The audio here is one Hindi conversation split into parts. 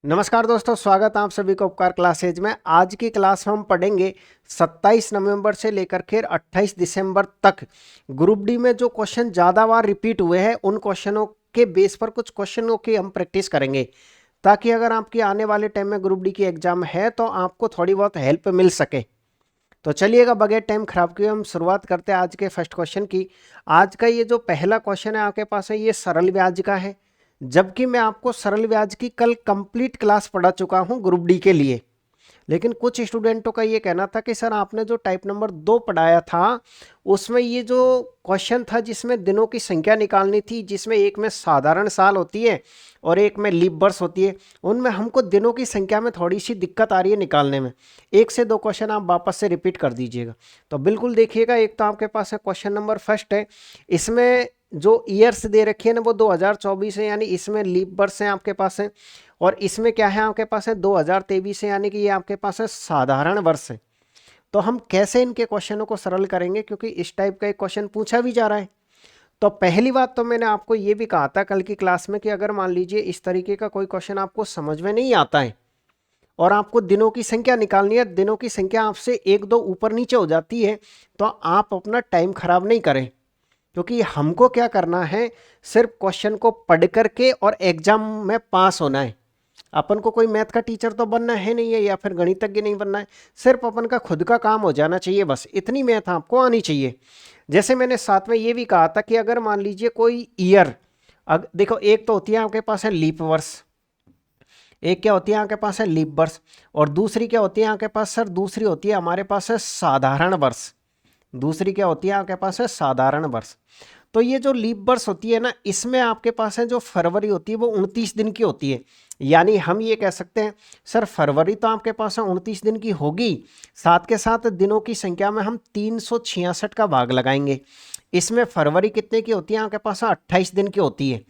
नमस्कार दोस्तों, स्वागत है आप सभी को उपकार क्लासेज में। आज की क्लास में हम पढ़ेंगे 27 नवंबर से लेकर के 28 दिसंबर तक ग्रुप डी में जो क्वेश्चन ज़्यादा बार रिपीट हुए हैं उन क्वेश्चनों के बेस पर कुछ क्वेश्चनों की हम प्रैक्टिस करेंगे, ताकि अगर आपकी आने वाले टाइम में ग्रुप डी की एग्जाम है तो आपको थोड़ी बहुत हेल्प मिल सके। तो चलिएगा, बगैर टाइम खराब किए हम शुरुआत करते हैं आज के फर्स्ट क्वेश्चन की। आज का ये जो पहला क्वेश्चन है आपके पास है, ये सरल ब्याज का है, जबकि मैं आपको सरल ब्याज की कल कंप्लीट क्लास पढ़ा चुका हूं ग्रुप डी के लिए। लेकिन कुछ स्टूडेंटों का ये कहना था कि सर आपने जो टाइप नंबर 2 पढ़ाया था उसमें ये जो क्वेश्चन था जिसमें दिनों की संख्या निकालनी थी, जिसमें एक में साधारण साल होती है और एक में लीप वर्ष होती है, उनमें हमको दिनों की संख्या में थोड़ी सी दिक्कत आ रही है निकालने में। एक से दो क्वेश्चन आप वापस से रिपीट कर दीजिएगा। तो बिल्कुल देखिएगा, एक तो आपके पास है क्वेश्चन नंबर फर्स्ट है, इसमें जो ईयर्स दे रखी है ना वो 2024 है, यानी इसमें लीप वर्ष है आपके पास है। और इसमें क्या है आपके पास है 2023 है, यानी कि ये आपके पास है साधारण वर्ष है। तो हम कैसे इनके क्वेश्चनों को सरल करेंगे, क्योंकि इस टाइप का एक क्वेश्चन पूछा भी जा रहा है। तो पहली बात तो मैंने आपको ये भी कहा था कल की क्लास में कि अगर मान लीजिए इस तरीके का कोई क्वेश्चन आपको समझ में नहीं आता है और आपको दिनों की संख्या निकालनी है, दिनों की संख्या आपसे एक दो ऊपर नीचे हो जाती है, तो आप अपना टाइम खराब नहीं करें, क्योंकि हमको क्या करना है, सिर्फ क्वेश्चन को पढ़ करके और एग्जाम में पास होना है। अपन को कोई मैथ का टीचर तो बनना है नहीं है, या फिर गणितज्ञ नहीं बनना है, सिर्फ अपन का खुद का काम हो जाना चाहिए, बस इतनी मैथ आपको आनी चाहिए। जैसे मैंने साथ में ये भी कहा था कि अगर मान लीजिए कोई ईयर, देखो एक तो होती है आपके पास है लीप वर्ष, एक क्या होती है आपके पास है लीप वर्ष, और दूसरी क्या होती है आपके पास सर, दूसरी होती है हमारे पास है साधारण वर्ष। दूसरी क्या होती है आपके पास है साधारण वर्ष। तो ये जो लीप वर्ष होती है ना, इसमें आपके पास है जो फरवरी होती है वो 29 दिन की होती है। यानी हम ये कह सकते हैं सर फरवरी तो आपके पास है 29 दिन की होगी, साथ के साथ दिनों की संख्या में हम 366 का भाग लगाएंगे। इसमें फरवरी कितने की होती है आपके पास, 28 दिन की होती है,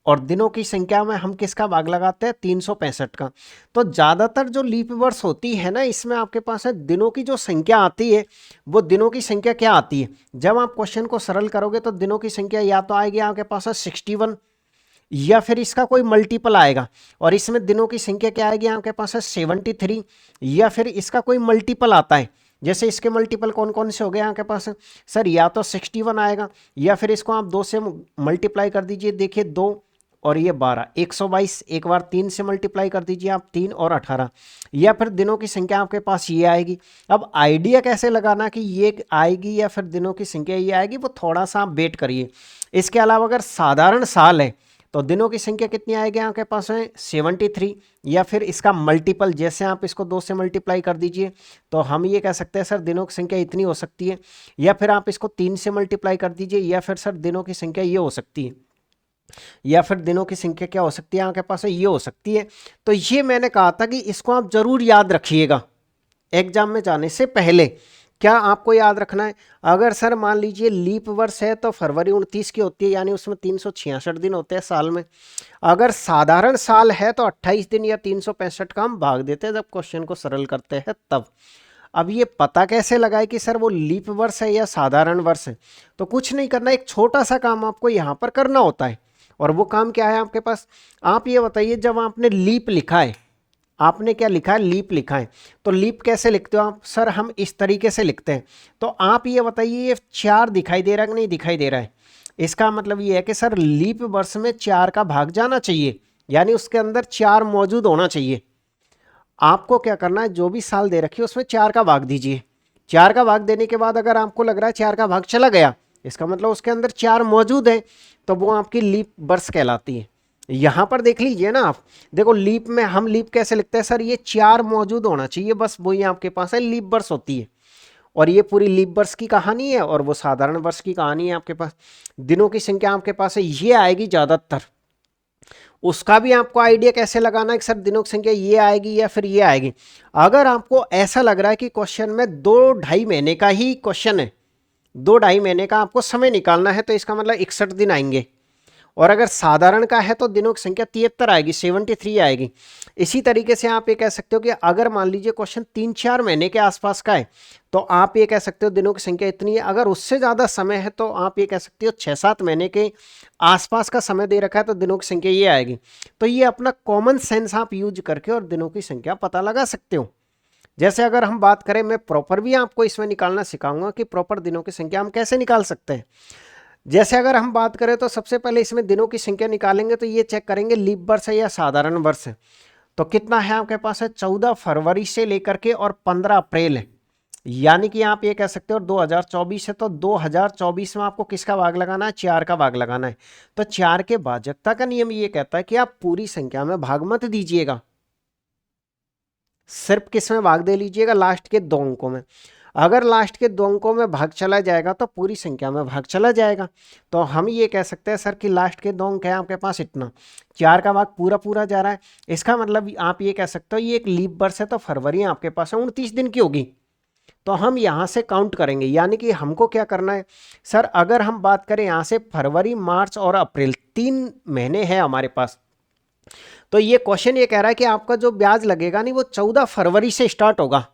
और दिनों की संख्या में हम किसका भाग लगाते हैं, 365 का। तो ज़्यादातर जो लीप वर्ष होती है ना, इसमें आपके पास है दिनों की जो संख्या आती है, वो दिनों की संख्या क्या आती है, जब आप क्वेश्चन को सरल करोगे तो दिनों की संख्या या तो आएगी आपके पास है 61, या फिर इसका कोई मल्टीपल आएगा, और इसमें दिनों की संख्या क्या आएगी आपके पास है 73, या फिर इसका कोई मल्टीपल आता है। जैसे इसके मल्टीपल कौन कौन से हो गए आपके पास है सर, या तो 61 आएगा, या फिर इसको आप 2 से मल्टीप्लाई कर दीजिए, देखिए 2 और ये 12, 122, एक बार 3 से मल्टीप्लाई कर दीजिए आप, 3 और 18, या फिर दिनों की संख्या आपके पास ये आएगी। अब आइडिया कैसे लगाना कि ये आएगी या फिर दिनों की संख्या ये आएगी, वो थोड़ा सा आप वेट करिए। इसके अलावा अगर साधारण साल है तो दिनों की संख्या कितनी आएगी आपके पास है 73, या फिर इसका मल्टीपल, जैसे आप इसको 2 से मल्टीप्लाई कर दीजिए तो हम ये कह सकते हैं सर दिनों की संख्या इतनी हो सकती है, या फिर आप इसको 3 से मल्टीप्लाई कर दीजिए, या फिर सर दिनों की संख्या ये हो सकती है, या फिर दिनों की संख्या क्या हो सकती है आपके पास है ये हो सकती है। तो ये मैंने कहा था कि इसको आप जरूर याद रखिएगा एग्जाम में जाने से पहले। क्या आपको याद रखना है, अगर सर मान लीजिए लीप वर्ष है तो फरवरी 29 की होती है, यानी उसमें 366 दिन होते हैं साल में। अगर साधारण साल है तो 28 दिन या 365 का हम भाग देते हैं जब क्वेश्चन को सरल करते हैं तब। अब ये पता कैसे लगाए कि सर वो लीप वर्ष है या साधारण वर्ष है, तो कुछ नहीं करना, एक छोटा सा काम आपको यहाँ पर करना होता है। और वो काम क्या है आपके पास, आप ये बताइए, जब आपने लीप लिखा है, आपने क्या लिखा है, लीप लिखा है, तो लीप कैसे लिखते हो आप, सर हम इस तरीके से लिखते हैं। तो आप ये बताइए, ये 4 दिखाई दे रहा है कि नहीं दिखाई दे रहा है, इसका मतलब ये है कि सर लीप वर्ष में 4 का भाग जाना चाहिए, यानी उसके अंदर 4 मौजूद होना चाहिए। आपको क्या करना है, जो भी साल दे रखी है उसमें 4 का भाग दीजिए। 4 का भाग देने के बाद अगर आपको लग रहा है 4 का भाग चला गया, इसका मतलब उसके अंदर 4 मौजूद है, तो वो आपकी लीप वर्ष कहलाती है। यहां पर देख लीजिए ना आप, देखो लीप में हम लीप कैसे लिखते हैं सर, ये 4 मौजूद होना चाहिए, बस वही आपके पास है लीप वर्ष होती है। और ये पूरी लीप वर्ष की कहानी है, और वो साधारण वर्ष की कहानी है आपके पास। दिनों की संख्या आपके पास है ये आएगी ज्यादातर, उसका भी आपको आइडिया कैसे लगाना है कि सर दिनों की संख्या ये आएगी या फिर ये आएगी। अगर आपको ऐसा लग रहा है कि क्वेश्चन में 2-2.5 महीने का ही क्वेश्चन है, 2-2.5 महीने का आपको समय निकालना है, तो इसका मतलब 61 दिन आएंगे, और अगर साधारण का है तो दिनों की संख्या 73 आएगी, 73 आएगी। इसी तरीके से आप ये कह सकते हो कि अगर मान लीजिए क्वेश्चन 3-4 महीने के आसपास का है तो आप ये कह सकते हो दिनों की संख्या इतनी है। अगर उससे ज़्यादा समय है तो आप ये कह सकते हो 6-7 महीने के आसपास का समय दे रखा है तो दिनों की संख्या ये आएगी। तो ये अपना कॉमन सेंस आप यूज करके और दिनों की संख्या पता लगा सकते हो। जैसे अगर हम बात करें, मैं प्रॉपर भी आपको इसमें निकालना सिखाऊंगा कि प्रॉपर दिनों की संख्या हम कैसे निकाल सकते हैं। जैसे अगर हम बात करें तो सबसे पहले इसमें दिनों की संख्या निकालेंगे तो ये चेक करेंगे लीप वर्ष है या साधारण वर्ष है। तो कितना है आपके पास है, 14 फरवरी से लेकर के और 15 अप्रैल है। यानी कि आप ये कह सकते हो 2024 है तो 2024 में आपको किसका भाग लगाना है, 4 का भाग लगाना है। तो 4 के भाजकता का नियम ये कहता है कि आप पूरी संख्या में भाग मत दीजिएगा, सिर्फ किस में भाग दे लीजिएगा, लास्ट के 2 अंकों में। अगर लास्ट के 2 अंकों में भाग चला जाएगा तो पूरी संख्या में भाग चला जाएगा। तो हम ये कह सकते हैं सर कि लास्ट के 2 अंक है आपके पास इतना, 4 का भाग पूरा पूरा जा रहा है। इसका मतलब आप ये कह सकते हो ये एक लीप वर्ष है तो फरवरी आपके पास 29 दिन की होगी। तो हम यहाँ से काउंट करेंगे, यानी कि हमको क्या करना है सर, अगर हम बात करें यहाँ से फरवरी, मार्च और अप्रैल 3 महीने हैं हमारे पास। तो ये क्वेश्चन ये कह रहा है कि आपका जो ब्याज लगेगा नहीं वो 14 फरवरी से स्टार्ट होगा।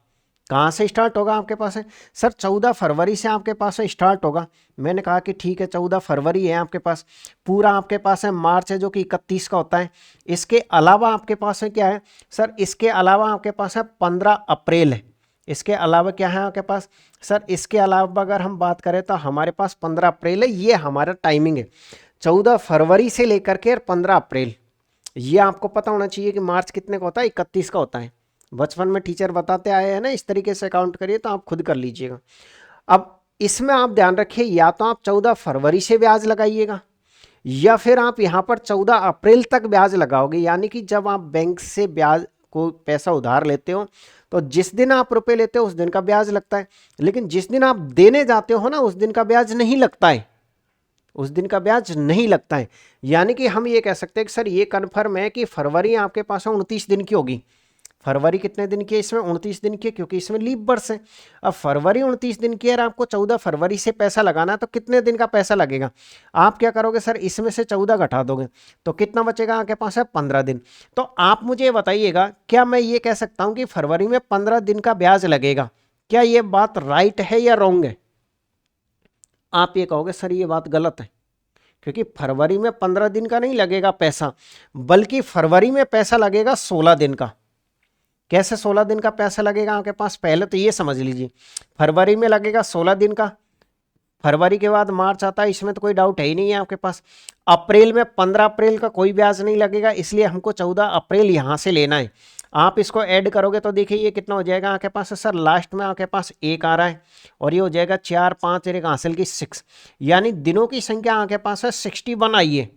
कहाँ से स्टार्ट होगा आपके पास है सर, 14 फरवरी से आपके पास स्टार्ट होगा। मैंने कहा कि ठीक है 14 फरवरी है आपके पास, पूरा आपके पास है मार्च है जो कि 31 का होता है। इसके अलावा आपके पास है क्या है सर, इसके अलावा आपके पास है 15 अप्रैल है। इसके अलावा क्या है आपके पास सर, इसके अलावा अगर हम बात करें तो हमारे पास 15 अप्रैल है। ये हमारा टाइमिंग है 14 फरवरी से लेकर के 15 अप्रैल। ये आपको पता होना चाहिए कि मार्च कितने का होता है, 31 का होता है। बचपन में टीचर बताते आए हैं ना, इस तरीके से काउंट करिए तो आप खुद कर लीजिएगा। अब इसमें आप ध्यान रखिए, या तो आप 14 फरवरी से ब्याज लगाइएगा या फिर आप यहाँ पर 14 अप्रैल तक ब्याज लगाओगे। यानी कि जब आप बैंक से ब्याज को पैसा उधार लेते हो तो जिस दिन आप रुपए लेते हो उस दिन का ब्याज लगता है, लेकिन जिस दिन आप देने जाते हो ना उस दिन का ब्याज नहीं लगता है, उस दिन का ब्याज नहीं लगता है। यानी कि हम ये कह सकते हैं कि सर ये कन्फर्म है कि फरवरी आपके पास 29 दिन की होगी। फरवरी कितने दिन की है इसमें, 29 दिन की है, क्योंकि इसमें लीप वर्ष है। अब फरवरी 29 दिन की है, आपको 14 फरवरी से पैसा लगाना है तो कितने दिन का पैसा लगेगा। आप क्या करोगे सर, इसमें से 14 घटा दोगे तो कितना बचेगा आपके पास है, 15 दिन। तो आप मुझे बताइएगा, क्या मैं ये कह सकता हूं कि फरवरी में 15 दिन का ब्याज लगेगा? क्या ये बात राइट है या रॉन्ग है? आप ये कहोगे सर ये बात गलत है, क्योंकि फरवरी में 15 दिन का नहीं लगेगा पैसा, बल्कि फरवरी में पैसा लगेगा 16 दिन का। कैसे 16 दिन का पैसा लगेगा आपके पास, पहले तो ये समझ लीजिए, फरवरी में लगेगा 16 दिन का, फरवरी के बाद मार्च आता है, इसमें तो कोई डाउट है ही नहीं है आपके पास। अप्रैल में 15 अप्रैल का कोई ब्याज नहीं लगेगा, इसलिए हमको 14 अप्रैल यहाँ से लेना है। आप इसको ऐड करोगे तो देखिए ये कितना हो जाएगा आपके पास सर, लास्ट में आपके पास 1 आ रहा है और ये हो जाएगा 4 5 एक हासिल की 6, यानी दिनों की संख्या आपके पास है 61 आई है।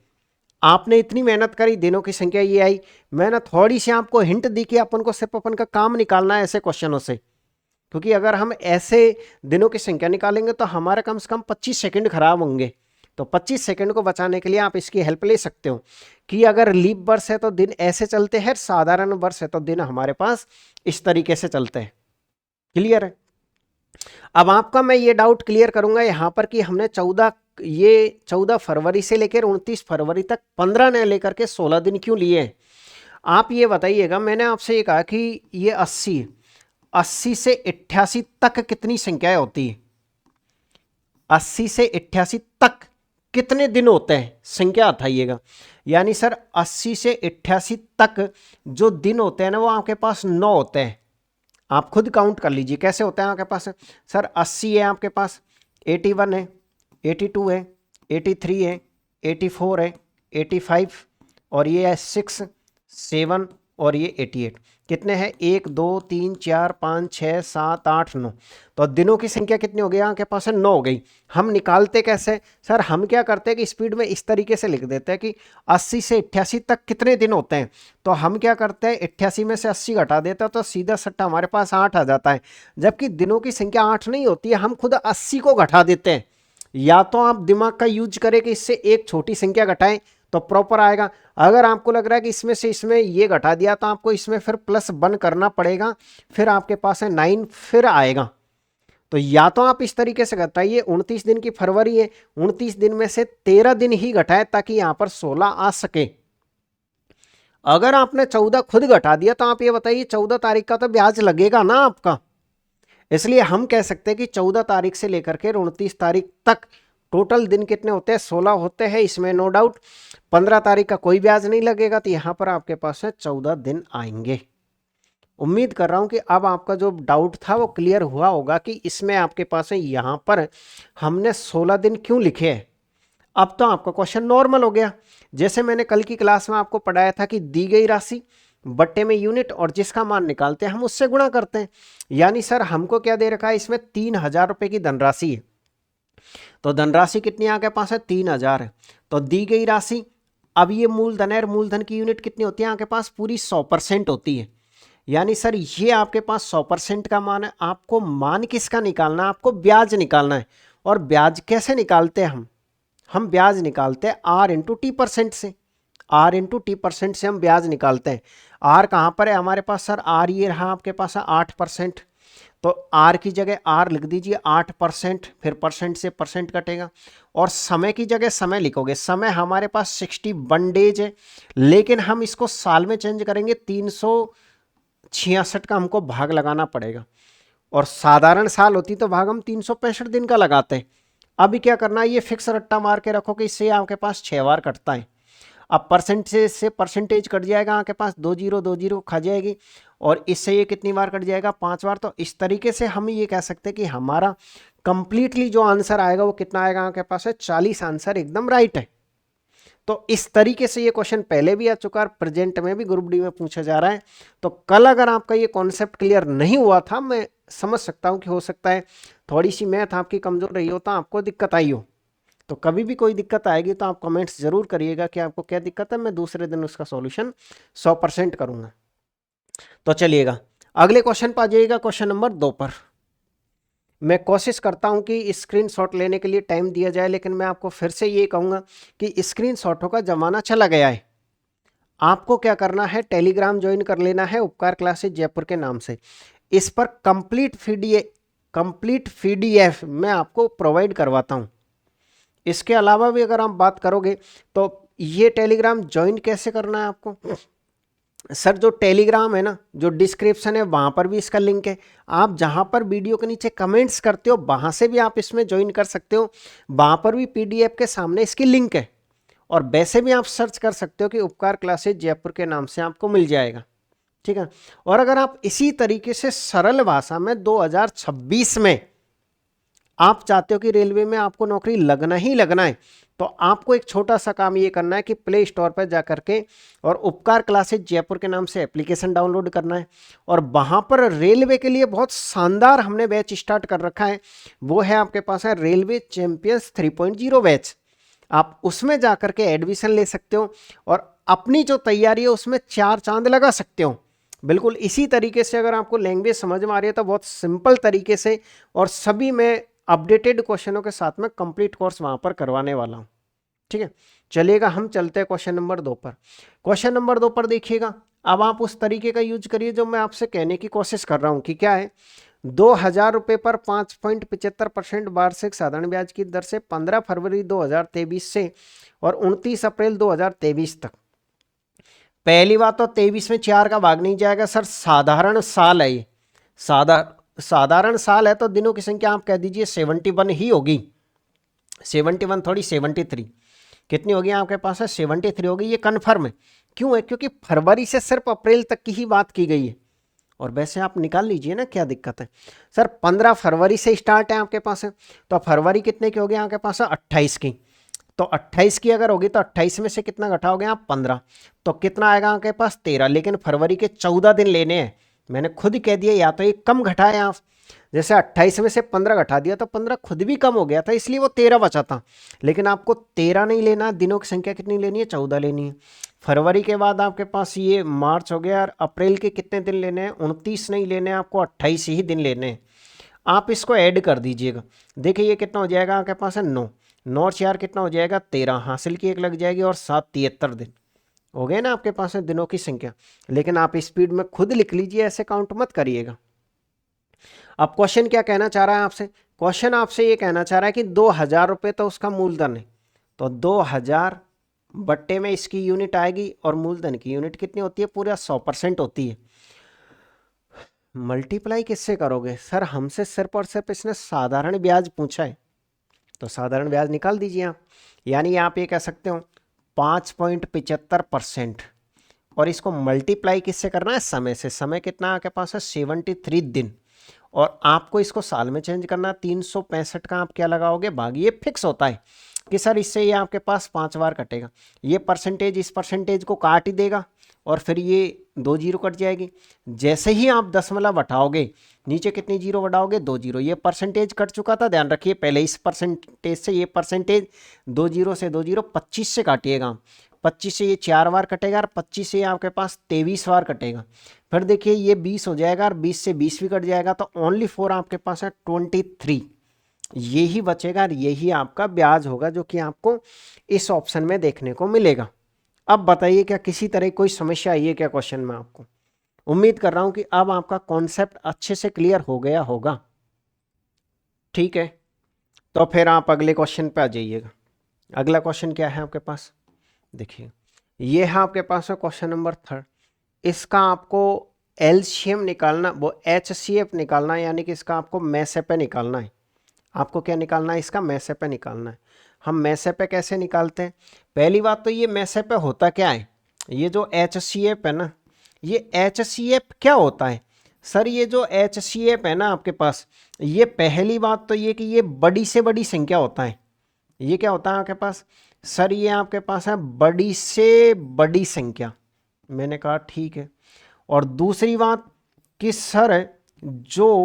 आपने इतनी मेहनत करी, दिनों की संख्या ये आई। मैंने थोड़ी सी आपको हिंट दी कि अपन को सिर्फ अपन का काम निकालना है ऐसे क्वेश्चनों से, क्योंकि अगर हम ऐसे दिनों की संख्या निकालेंगे तो हमारा कम से कम 25 सेकंड खराब होंगे। तो 25 सेकंड को बचाने के लिए आप इसकी हेल्प ले सकते हो कि अगर लीप वर्ष है तो दिन ऐसे चलते हैं, साधारण वर्ष है तो दिन हमारे पास इस तरीके से चलते हैं। क्लियर है? अब आपका मैं ये डाउट क्लियर करूंगा यहाँ पर कि हमने 14 फरवरी से लेकर 29 फरवरी तक 15 ने लेकर के 16 दिन क्यों लिए हैं। आप ये बताइएगा, मैंने आपसे ये कहा कि ये 80 से 88 तक कितनी संख्याएं होती है, 80 से 88 तक कितने दिन होते हैं, संख्या बताइएगा। यानी सर 80 से 88 तक जो दिन होते हैं ना वो आपके पास 9 होते हैं। आप खुद काउंट कर लीजिए कैसे होते हैं आपके पास। सर 80 है आपके पास, 81 है, 82 है, 83 है, 84 है, 85 और ये है 6 7 और ये 88। कितने हैं, 1 2 3 4 5 6 7 8 9। तो दिनों की संख्या कितनी हो गई आपके पास है, 9 हो गई। हम निकालते कैसे सर, हम क्या करते हैं कि स्पीड में इस तरीके से लिख देते हैं कि 80 से 88 तक कितने दिन होते हैं। तो हम क्या करते हैं, 88 में से 80 घटा देते हैं तो सीधा सट्टा हमारे पास 8 आ जाता है। जबकि दिनों की संख्या 8 नहीं होती है, हम खुद 80 को घटा देते हैं। या तो आप दिमाग का यूज करें कि इससे एक छोटी संख्या घटाएं तो प्रॉपर आएगा। अगर आपको लग रहा है कि इसमें से इसमें ये घटा दिया तो आपको इसमें फिर +1 करना पड़ेगा, फिर आपके पास है 9 फिर आएगा। तो या तो आप इस तरीके से घटाइए, 29 दिन की फरवरी है, 29 दिन में से 13 दिन ही घटाए ताकि यहां पर 16 आ सके। अगर आपने 14 खुद घटा दिया तो आप ये बताइए 14 तारीख का तो ब्याज लगेगा ना आपका। इसलिए हम कह सकते हैं कि 14 तारीख से लेकर के 29 तारीख तक टोटल दिन कितने होते हैं, 16 होते हैं, इसमें नो डाउट। 15 तारीख का कोई ब्याज नहीं लगेगा, तो यहां पर आपके पास है 14 दिन आएंगे। उम्मीद कर रहा हूं कि अब आपका जो डाउट था वो क्लियर हुआ होगा कि इसमें आपके पास है यहां पर हमने 16 दिन क्यों लिखे हैं। अब तो आपका क्वेश्चन नॉर्मल हो गया। जैसे मैंने कल की क्लास में आपको पढ़ाया था कि दी गई राशि बट्टे में यूनिट और जिसका मान निकालते हैं हम उससे गुणा करते हैं। यानी सर हमको क्या दे रखा है, इसमें 3000 रुपए की धनराशि है, तो धनराशि कितनी आपके पास है, 3000 है। तो दी गई राशि, अब ये मूलधन है और मूलधन की यूनिट कितनी होती है आपके पास, पूरी 100% होती है। यानी सर ये आपके पास 100% का मान है। आपको मान किसका निकालना है, आपको ब्याज निकालना है। और ब्याज कैसे निकालते हैं हम ब्याज निकालते हैं R इंटू टी परसेंट से। R इंटू टी परसेंट से हम ब्याज निकालते हैं। R कहाँ पर है हमारे पास, सर R ये रहा आपके पास है 8%। तो R की जगह R लिख दीजिए 8%, फिर परसेंट से परसेंट कटेगा। और समय की जगह समय लिखोगे, समय हमारे पास 61 डेज है, लेकिन हम इसको साल में चेंज करेंगे, 366 का हमको भाग लगाना पड़ेगा। और साधारण साल होती तो भाग हम 365 दिन का लगाते हैं। अभी क्या करना है, ये फिक्स रट्टा मार के रखो कि इससे आपके पास 6 बार कटता है। अब परसेंटेज से परसेंटेज कट जाएगा आपके पास, 2 0 खा जाएगी, और इससे ये कितनी बार कट जाएगा, 5 बार। तो इस तरीके से हम ये कह सकते हैं कि हमारा कंप्लीटली जो आंसर आएगा वो कितना आएगा आपके पास है 40 आंसर एकदम राइट है। तो इस तरीके से ये क्वेश्चन पहले भी आ चुका है, प्रेजेंट में भी ग्रुप डी में पूछा जा रहा है। तो कल अगर आपका ये कॉन्सेप्ट क्लियर नहीं हुआ था, मैं समझ सकता हूं कि हो सकता है थोड़ी सी मैथ आपकी कमजोर रही हो, तो आपको दिक्कत आई हो। तो कभी भी कोई दिक्कत आएगी तो आप कमेंट्स जरूर करिएगा कि आपको क्या दिक्कत है, मैं दूसरे दिन उसका सॉल्यूशन 100% करूंगा। तो चलिएगा अगले क्वेश्चन पर आ जाइएगा, क्वेश्चन नंबर 2 पर। मैं कोशिश करता हूं कि स्क्रीनशॉट लेने के लिए टाइम दिया जाए, लेकिन मैं आपको फिर से ये कहूंगा कि स्क्रीनशॉटों का जमाना चला गया है। आपको क्या करना है, टेलीग्राम ज्वाइन कर लेना है उपकार क्लासेज जयपुर के नाम से। इस पर कंप्लीट पीडीएफ मैं आपको प्रोवाइड करवाता हूं। इसके अलावा भी अगर आप बात करोगे तो ये टेलीग्राम ज्वाइन कैसे करना है आपको, सर जो टेलीग्राम है ना, जो डिस्क्रिप्शन है वहां पर भी इसका लिंक है। आप जहां पर वीडियो के नीचे कमेंट्स करते हो वहां से भी आप इसमें ज्वाइन कर सकते हो। वहां पर भी पीडीएफ के सामने इसकी लिंक है, और वैसे भी आप सर्च कर सकते हो कि उपकार क्लासेज जयपुर के नाम से आपको मिल जाएगा। ठीक है। और अगर आप इसी तरीके से सरल भाषा में 2026 में आप चाहते हो कि रेलवे में आपको नौकरी लगना ही लगना है, तो आपको एक छोटा सा काम ये करना है कि प्ले स्टोर पर जाकर के और उपकार क्लासेज जयपुर के नाम से एप्लीकेशन डाउनलोड करना है। और वहां पर रेलवे के लिए बहुत शानदार हमने बैच स्टार्ट कर रखा है, वो है आपके पास है रेलवे चैंपियंस 3.0 बैच। आप उसमें जाकर के एडमिशन ले सकते हो और अपनी जो तैयारी है उसमें 4 चांद लगा सकते हो। बिल्कुल इसी तरीके से अगर आपको लैंग्वेज समझ में आ रही है तो बहुत सिंपल तरीके से और सभी में अपडेटेड क्वेश्चनों के साथ में कंप्लीट कोर्स वहां पर करवाने वाला हूं। ठीक है, चलिएगा हम चलते हैं क्वेश्चन नंबर 2 पर। क्वेश्चन नंबर 2 पर देखिएगा, अब आप उस तरीके का यूज करिए जो मैं आपसे कहने की कोशिश कर रहा हूं कि क्या है, 2000 रुपये पर 5.75% वार्षिक साधारण ब्याज की दर से 15 फरवरी 2023 से और 29 अप्रैल 2023 तक। पहली बात तो 23 में 4 का भाग नहीं जाएगा सर, साधारण साल है ये। साधारण साल है तो दिनों की संख्या आप कह दीजिए 71 ही होगी, 71 थोड़ी 73। कितनी होगी आपके पास है, 73 होगी। ये कन्फर्म है, क्यों है, क्योंकि फरवरी से सिर्फ अप्रैल तक की ही बात की गई है। और वैसे आप निकाल लीजिए ना, क्या दिक्कत है सर, 15 फरवरी से स्टार्ट है आपके पास है, तो फरवरी कितने की होगी आपके पास है, 28 की। तो 28 की अगर होगी तो 28 में से कितना घटाओगे आप, 15, तो कितना आएगा आपके पास 13। लेकिन फरवरी के 14 दिन लेने हैं, मैंने खुद कह दिया, या तो एक कम घटाए आप, जैसे 28 में से 15 घटा दिया तो 15 खुद भी कम हो गया था, इसलिए वो 13 बचा था। लेकिन आपको 13 नहीं लेना, दिनों की संख्या कितनी लेनी है, 14 लेनी है। फरवरी के बाद आपके पास ये मार्च हो गया, और अप्रैल के कितने दिन लेने हैं, 29 नहीं लेने हैं आपको, 28 ही दिन लेने हैं। आप इसको ऐड कर दीजिएगा, देखिए ये कितना हो जाएगा आपके पास है 9, 9 और 4 कितना हो जाएगा 13, हासिल की 1 लग जाएगी, और 7 73 दिन हो गए ना आपके पास है दिनों की संख्या। लेकिन आप स्पीड में खुद लिख लीजिए, ऐसे काउंट मत करिएगा। अब क्वेश्चन क्या कहना चाह रहा है आपसे, क्वेश्चन आपसे ये कहना चाह रहा है कि 2000 रुपये तो उसका मूलधन है, तो 2000 बट्टे में इसकी यूनिट आएगी और मूलधन की यूनिट कितनी होती है, पूरा 100% होती है। मल्टीप्लाई किससे करोगे सर, हमसे सिर्फ और सिर्फ इसने साधारण ब्याज पूछा है, तो साधारण ब्याज निकाल दीजिए आप, यानी आप ये कह सकते हो 5.75%, और इसको मल्टीप्लाई किससे करना है, समय से। समय कितना आपके पास है, 73 दिन, और आपको इसको साल में चेंज करना है। 365 का आप क्या लगाओगे, भाग, ये फिक्स होता है कि सर इससे ये आपके पास 5 बार कटेगा, ये परसेंटेज इस परसेंटेज को काट ही देगा और फिर ये 2 जीरो कट जाएगी। जैसे ही आप दशमलव हटाओगे, नीचे कितनी जीरो बढ़ाओगे, 2 जीरो, ये परसेंटेज कट चुका था, ध्यान रखिए, पहले इस परसेंटेज से ये परसेंटेज 2 जीरो से 2 जीरो 25 से काटिएगा, 25 से ये 4 बार कटेगा और 25 से आपके पास 23 बार कटेगा। फिर देखिए ये 20 हो जाएगा और 20 से 20 भी कट जाएगा, तो ओनली 4 आपके पास है 23, यही बचेगा और यही आपका ब्याज होगा जो कि आपको इस ऑप्शन में देखने को मिलेगा। अब बताइए क्या किसी तरह कोई समस्या आई है क्या क्वेश्चन में आपको? उम्मीद कर रहा हूं कि अब आपका कॉन्सेप्ट अच्छे से क्लियर हो गया होगा। ठीक है, तो फिर आप अगले क्वेश्चन पे आ जाइएगा। अगला क्वेश्चन क्या है आपके पास, देखिए ये है आपके पास है क्वेश्चन नंबर 3। इसका आपको एलसीएम निकालना, वो एचसीएफ निकालना है, यानी कि इसका आपको मैसेपे निकालना है। आपको क्या निकालना है, इसका मैसेपे निकालना है। हम मैसेपे कैसे निकालते हैं, पहली बात तो ये मैसेपे होता क्या है, ये जो एचसीएफ है ना, ये एचसीएफ क्या होता है सर, ये जो एचसीएफ है ना आपके पास, ये पहली बात तो ये कि ये बड़ी से बड़ी संख्या होता है। ये क्या होता है आपके पास सर, ये आपके पास है बड़ी से बड़ी संख्या। मैंने कहा ठीक है। और दूसरी बात कि सर जो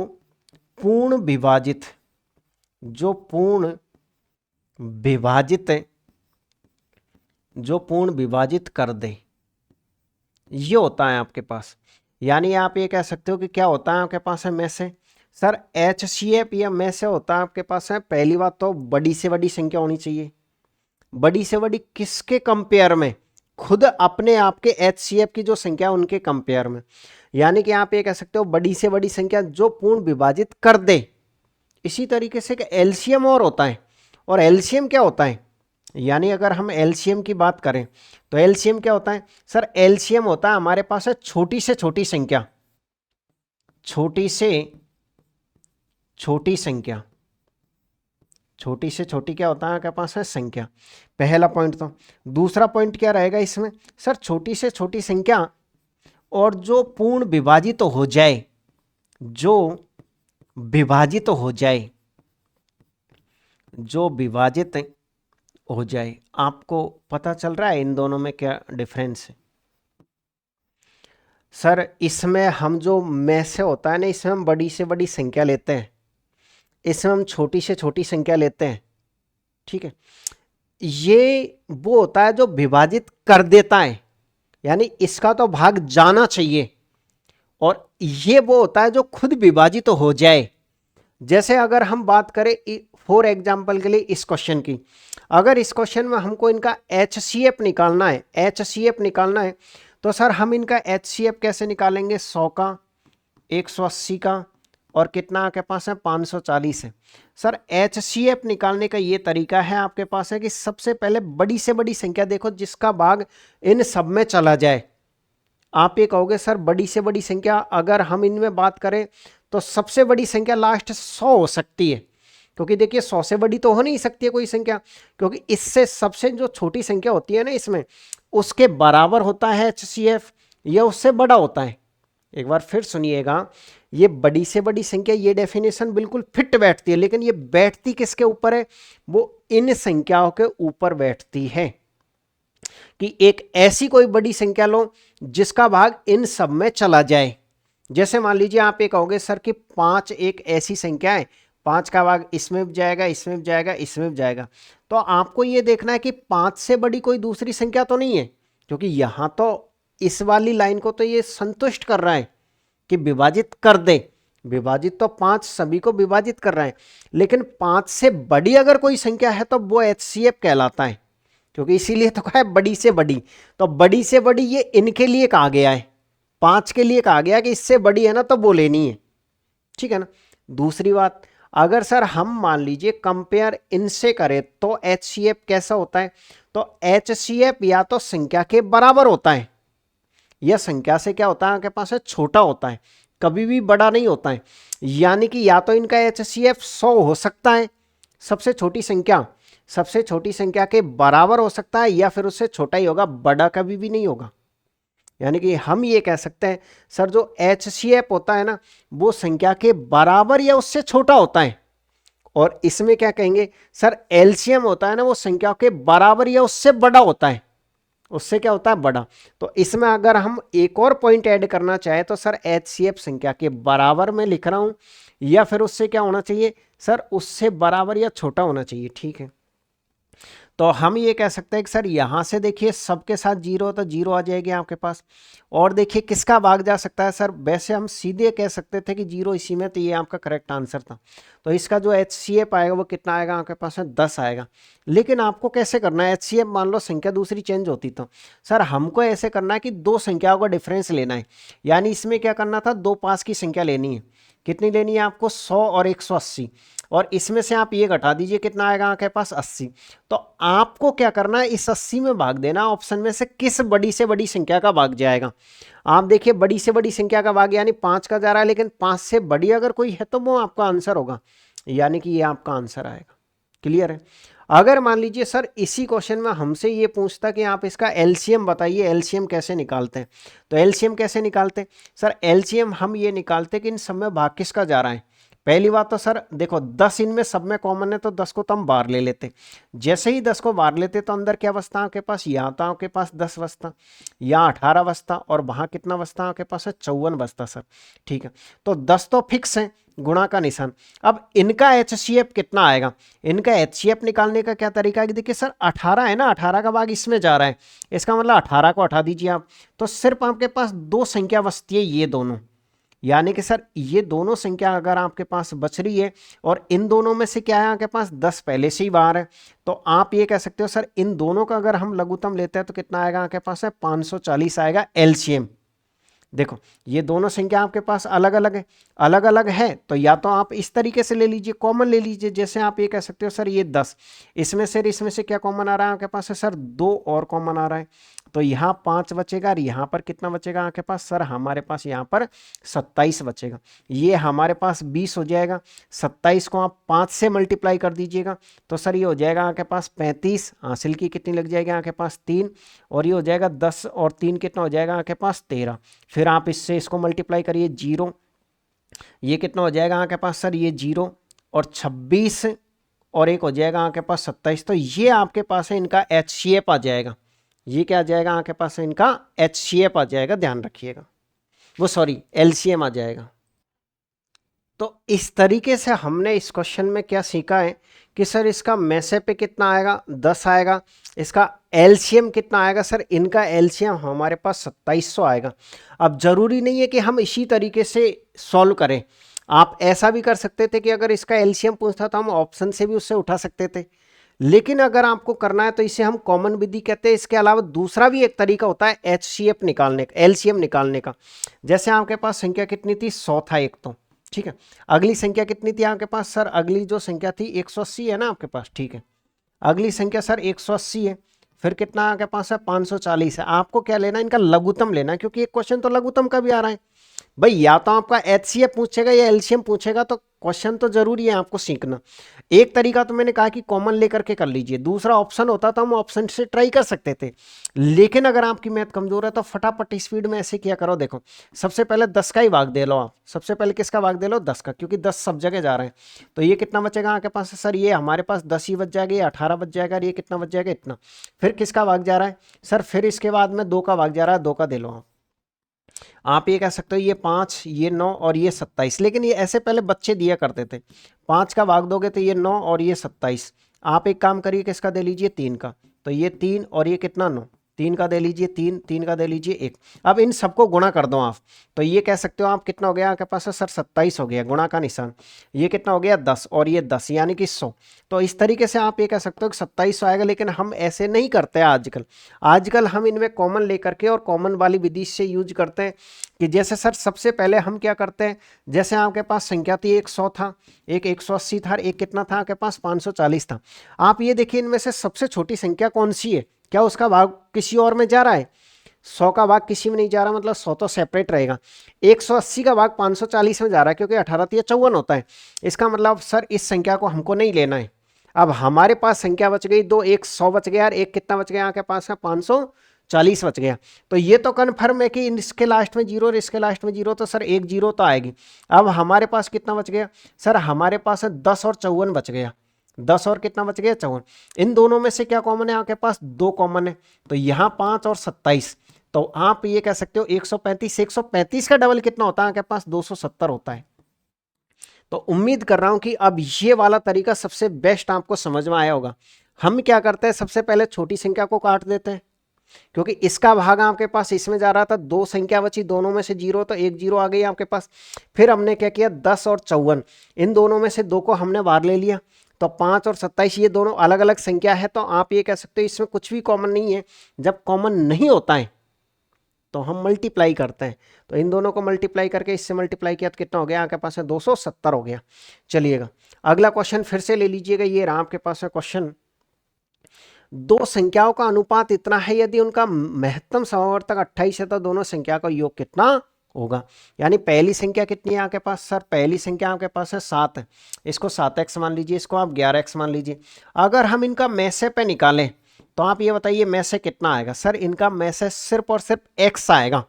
पूर्ण विभाजित, जो पूर्ण विभाजित कर दे, ये होता है आपके पास। यानी आप ये कह सकते हो कि क्या होता है आपके पास है में से, सर एचसीएफ या में से होता है आपके पास है, पहली बात तो बड़ी से बड़ी संख्या होनी चाहिए। बड़ी से बड़ी किसके कंपेयर में, खुद अपने आप के एचसीएफ की जो संख्या उनके कंपेयर में। यानी कि आप ये कह सकते हो बड़ी से बड़ी संख्या जो पूर्ण विभाजित कर दे। इसी तरीके से एलसीएम और होता है, और एलसीएम क्या होता है, यानी अगर हम एलसीएम की बात करें तो एलसीएम क्या होता है सर, एलसीएम होता है हमारे पास है छोटी से छोटी संख्या, छोटी से छोटी संख्या, छोटी से छोटी क्या होता है आपके पास है संख्या, पहला पॉइंट। तो दूसरा पॉइंट क्या रहेगा इसमें सर, छोटी से छोटी संख्या और जो पूर्ण विभाजित तो हो जाए, जो विभाजित तो हो जाए, जो विभाजित हो जाए। आपको पता चल रहा है इन दोनों में क्या डिफरेंस है सर? इसमें हम जो में से होता है ना, इसमें हम बड़ी से बड़ी संख्या लेते हैं, इसमें हम छोटी से छोटी संख्या लेते हैं। ठीक है, ये वो होता है जो विभाजित कर देता है, यानी इसका तो भाग जाना चाहिए, और ये वो होता है जो खुद विभाजित तो हो जाए। जैसे अगर हम बात करें फॉर एग्जाम्पल के लिए इस क्वेश्चन की, अगर इस क्वेश्चन में हमको इनका एचसीएफ निकालना है, एचसीएफ निकालना है, तो सर हम इनका एचसीएफ कैसे निकालेंगे, 100 का, 180 का, और कितना आपके पास है 540 है। सर एचसीएफ निकालने का ये तरीका है आपके पास है कि सबसे पहले बड़ी से बड़ी संख्या देखो जिसका भाग इन सब में चला जाए। आप ये कहोगे सर बड़ी से बड़ी संख्या अगर हम इनमें बात करें तो सबसे बड़ी संख्या लास्ट 100 हो सकती है, क्योंकि देखिए 100 से बड़ी तो हो नहीं सकती है कोई संख्या, क्योंकि इससे सबसे जो छोटी संख्या होती है ना इसमें, उसके बराबर होता है एचसीएफ या उससे बड़ा होता है। एक बार फिर सुनिएगा, ये बड़ी से बड़ी संख्या, ये डेफिनेशन बिल्कुल फिट बैठती है, लेकिन ये बैठती किसके ऊपर है, वो इन संख्याओं के ऊपर बैठती है कि एक ऐसी कोई बड़ी संख्या लो जिसका भाग इन सब में चला जाए। जैसे मान लीजिए आप ये कहोगे सर कि 5 एक ऐसी संख्या है, 5 का भाग इसमें भी जाएगा, इसमें भी जाएगा, इसमें भी जाएगा, तो आपको ये देखना है कि 5 से बड़ी कोई दूसरी संख्या तो नहीं है, क्योंकि यहाँ तो इस वाली लाइन को तो ये संतुष्ट कर रहा है कि विभाजित कर दे, विभाजित तो 5 सभी को विभाजित कर रहा है, लेकिन 5 से बड़ी अगर कोई संख्या है तो वो एचसीएफ कहलाता है, क्योंकि इसीलिए तो कहा है बड़ी से बड़ी। तो बड़ी से बड़ी ये इनके लिए कहा गया है, 5 के लिए कहा गया कि इससे बड़ी है ना तो वो लेनी है। ठीक है ना, दूसरी बात, अगर सर हम मान लीजिए कंपेयर इनसे करें तो HCF कैसा होता है, तो HCF या तो संख्या के बराबर होता है या संख्या से क्या होता है आपके पास है छोटा होता है, कभी भी बड़ा नहीं होता है। यानी कि या तो इनका HCF 100 हो सकता है, सबसे छोटी संख्या के बराबर हो सकता है, या फिर उससे छोटा ही होगा, बड़ा कभी भी नहीं होगा। यानी कि हम ये कह सकते हैं सर जो HCF होता है ना वो संख्या के बराबर या उससे छोटा होता है, और इसमें क्या कहेंगे सर LCM होता है ना वो संख्या के बराबर या उससे बड़ा होता है, उससे क्या होता है बड़ा। तो इसमें अगर हम एक और पॉइंट ऐड करना चाहे तो सर HCF संख्या के बराबर में लिख रहा हूं, या फिर उससे क्या होना चाहिए सर उससे बराबर या छोटा होना चाहिए, ठीक है। तो हम ये कह सकते हैं कि सर यहाँ से देखिए सबके साथ जीरो, तो जीरो आ जाएगी आपके पास। और देखिए किसका भाग जा सकता है सर, वैसे हम सीधे कह सकते थे कि जीरो इसी में, तो ये आपका करेक्ट आंसर था। तो इसका जो HCF आएगा वो कितना आएगा आपके पास में 10 आएगा। लेकिन आपको कैसे करना है, HCF मान लो संख्या दूसरी चेंज होती तो सर हमको ऐसे करना है कि दो संख्याओं का डिफरेंस लेना है। यानी इसमें क्या करना था, दो पास की संख्या लेनी है। कितनी लेनी है आपको, 100 और 180, और इसमें से आप ये घटा दीजिए कितना आएगा आपके पास 80। तो आपको क्या करना है, इस 80 में भाग देना, ऑप्शन में से किस बड़ी से बड़ी संख्या का भाग जाएगा। आप देखिए बड़ी से बड़ी संख्या का भाग यानी 5 का जा रहा है, लेकिन 5 से बड़ी अगर कोई है तो वो आपका आंसर होगा, यानी कि ये आपका आंसर आएगा। क्लियर है। अगर मान लीजिए सर इसी क्वेश्चन में हमसे ये पूछता कि आप इसका LCM बताइए, LCM कैसे निकालते हैं, तो LCM कैसे निकालते हैं सर, LCM हम ये निकालते कि इन सब में भाग किसका जा रहा है। पहली बात तो सर देखो 10 इनमें सब में कॉमन है, तो 10 को तो हम बाहर ले लेते। जैसे ही 10 को बाहर लेते तो अंदर क्या बचता आपके पास, यहाँ तो आपके पास 10 बचता, यहाँ 18 बचता, और वहाँ कितना बचता आपके पास है 54 बचता सर, ठीक है। तो 10 तो फिक्स है, गुणा का निशान। अब इनका HCF कितना आएगा, इनका HCF निकालने का क्या तरीका है कि देखिए सर 18 है ना, 18 का भाग इसमें जा रहा है, इसका मतलब 18 को हटा दीजिए आप, तो सिर्फ आपके पास दो संख्या बचती है, ये दोनों। यानी कि सर ये दोनों संख्या अगर आपके पास बच रही है, और इन दोनों में से क्या है आपके पास 10 पहले से ही बाहर है, तो आप ये कह सकते हो सर इन दोनों का अगर हम लघुत्तम लेते हैं तो कितना आएगा आपके पास है 540 आएगा LCM। देखो ये दोनों संख्या आपके पास अलग अलग है, तो या तो आप इस तरीके से ले लीजिए, कॉमन ले लीजिए। जैसे आप ये कह सकते हो सर ये 10, इसमें से क्या कॉमन आ रहा है आपके पास है सर 2 और कॉमन आ रहा है, तो यहाँ 5 बचेगा, और यहाँ पर कितना बचेगा आपके पास सर, हमारे पास यहाँ पर 27 बचेगा। ये हमारे पास 20 हो जाएगा, 27 को आप 5 से मल्टीप्लाई कर दीजिएगा, तो सर ये हो जाएगा आपके पास 35, हासिल की कितनी लग जाएगी आपके पास 3, और ये हो जाएगा 10 और 3 कितना हो जाएगा आपके पास 13। फिर आप इससे इसको मल्टीप्लाई करिए 0, ये कितना हो जाएगा आपके पास सर, ये 0 और 26 और एक हो जाएगा आपके पास 27। तो ये आपके पास है इनका HCF आ जाएगा, ये क्या आ जाएगा आपके पास है इनका HCF आ जाएगा, ध्यान रखिएगा, वो सॉरी LCM आ जाएगा। तो इस तरीके से हमने इस क्वेश्चन में क्या सीखा है कि सर इसका मैसे पे कितना आएगा 10 आएगा, इसका LCM कितना आएगा सर, इनका LCM हमारे पास 2700 आएगा। अब जरूरी नहीं है कि हम इसी तरीके से सॉल्व करें, आप ऐसा भी कर सकते थे कि अगर इसका LCM पूछता तो हम ऑप्शन से भी उससे उठा सकते थे, लेकिन अगर आपको करना है तो इसे हम कॉमन विधि कहते हैं। इसके अलावा दूसरा भी एक तरीका होता है HCF निकालने का, LCM निकालने का। जैसे आपके पास संख्या कितनी थी 100 था एक, तो ठीक है, अगली संख्या कितनी थी आपके पास सर, अगली जो संख्या थी 180 है ना आपके पास, ठीक है, अगली संख्या सर 180 है, फिर कितना आपके पास है 540 है। आपको क्या लेना है, इनका लघुत्तम लेना है, क्योंकि एक क्वेश्चन तो लघुत्तम का भी आ रहा है भाई, या तो आपका HCF पूछेगा या LCM पूछेगा, तो क्वेश्चन तो जरूरी है आपको सीखना। एक तरीका तो मैंने कहा कि कॉमन लेकर के कर लीजिए, दूसरा ऑप्शन होता तो हम ऑप्शन से ट्राई कर सकते थे, लेकिन अगर आपकी मैथ कमजोर है तो फटाफट स्पीड में ऐसे किया करो। देखो सबसे पहले 10 का ही भाग दे लो आप, सबसे पहले किसका भाग दे लो 10 का, क्योंकि 10 सब जगह जा रहे हैं। तो ये कितना बचेगा आपके पास सर, ये हमारे पास 10 ही बच जाएगा, ये 18 बच जाएगा, और ये कितना बच जाएगा इतना। फिर किसका भाग जा रहा है सर, फिर इसके बाद में 2 का भाग जा रहा है, 2 का दे लो आप ये कह सकते हो ये 5, ये 9 और ये 27, लेकिन ये ऐसे पहले बच्चे दिया करते थे, 5 का भाग दोगे तो ये 9 और ये 27। आप एक काम करिए किसका दे लीजिए 3 का, तो ये 3 और ये कितना 9, 3 का दे लीजिए 3, 3 का दे लीजिए 1। अब इन सबको गुणा कर दो आप, तो ये कह सकते हो आप कितना हो गया आपके पास है सर 27 हो गया, गुणा का निशान। ये कितना हो गया 10 और ये 10 यानी कि 100। तो इस तरीके से आप ये कह सकते हो कि 2700 आएगा, लेकिन हम ऐसे नहीं करते आजकल। आजकल हम इनमें कॉमन लेकर के और कॉमन वाली विधि से यूज करते हैं कि जैसे सर सबसे पहले हम क्या करते हैं, जैसे आपके पास संख्या थी एक 100 था, एक 180 था, एक कितना था आपके पास 540 था। आप ये देखिए इनमें से सबसे छोटी संख्या कौन सी है, क्या उसका भाग किसी और में जा रहा है? 100 का भाग किसी में नहीं जा रहा, मतलब 100 तो सेपरेट रहेगा। 180 का भाग 540 में जा रहा है, क्योंकि 18 तिया 54 होता है। इसका मतलब सर इस संख्या को हमको नहीं लेना है। अब हमारे पास संख्या बच गई दो, एक 100 बच गया और एक कितना बच गया आपके पास है 540 बच गया। तो ये तो कन्फर्म है कि इसके लास्ट में जीरो और इसके लास्ट में जीरो, तो सर एक जीरो तो आएगी। अब हमारे पास कितना बच गया सर, हमारे पास है 10 और 54 बच गया। 10 और कितना बच गया 54। इन दोनों में से क्या कॉमन है आपके पास, 2 कॉमन है, तो यहाँ 5 और 27। तो आप ये कह सकते हो 135, 135 का डबल कितना होता है आपके पास 270 होता है। तो उम्मीद कर रहा हूं कि अब ये वाला तरीका सबसे बेस्ट आपको समझ में आया होगा। हम क्या करते हैं, सबसे पहले छोटी संख्या को काट देते हैं, क्योंकि इसका भाग आपके पास इसमें जा रहा था, 2 संख्या बची, दोनों में से जीरो, तो एक जीरो आ गई आपके पास। फिर हमने क्या किया 10 और 54, इन दोनों में से 2 को हमने बाहर ले लिया, तो 5 और 27 ये दोनों अलग अलग संख्या है। तो आप ये कह सकते हो इसमें कुछ भी कॉमन नहीं है। जब कॉमन नहीं होता है तो हम मल्टीप्लाई करते हैं, तो इन दोनों को मल्टीप्लाई करके इससे मल्टीप्लाई किया तो कितना हो गया आपके पास है 270 हो गया। चलिएगा अगला क्वेश्चन फिर से ले लीजिएगा, ये रहा आपके पास है क्वेश्चन। दो संख्याओं का अनुपात इतना है, यदि उनका महत्तम समावर्तक 28 है तो दोनों संख्या का योग कितना होगा। यानी पहली संख्या कितनी है आपके पास सर, पहली संख्या आपके पास है 7 है, इसको 7x मान लीजिए, इसको आप 11x मान लीजिए। अगर हम इनका मैसे पे निकालें तो आप ये बताइए मैसे कितना आएगा सर, इनका मैसे सिर्फ और सिर्फ x आएगा।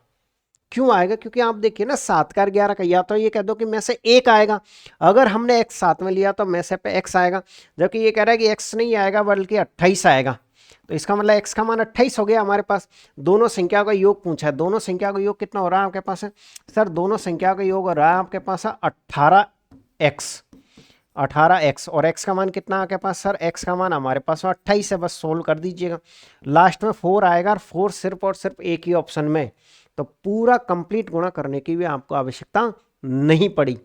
क्यों आएगा, क्योंकि आप देखिए ना 7 का 11 का, या तो ये कह दो कि में से 1 आएगा, अगर हमने x साथ में लिया तो में से पे x आएगा, जबकि ये कह रहा है कि x नहीं आएगा बल्कि 28 आएगा। तो इसका मतलब x का मान 28 हो गया हमारे पास। दोनों संख्या का योग पूछा है, दोनों संख्या का योग कितना हो रहा है आपके पास है सर, दोनों संख्या का योग हो रहा है आपके पास 18x, 18x, और x का मान कितना आपके पास सर, x का मान हमारे पास 28 है। बस सोल्व कर दीजिएगा, लास्ट में 4 आएगा और 4 सिर्फ और सिर्फ एक ही ऑप्शन में, तो पूरा कंप्लीट गुणा करने की भी आपको आवश्यकता नहीं पड़ी।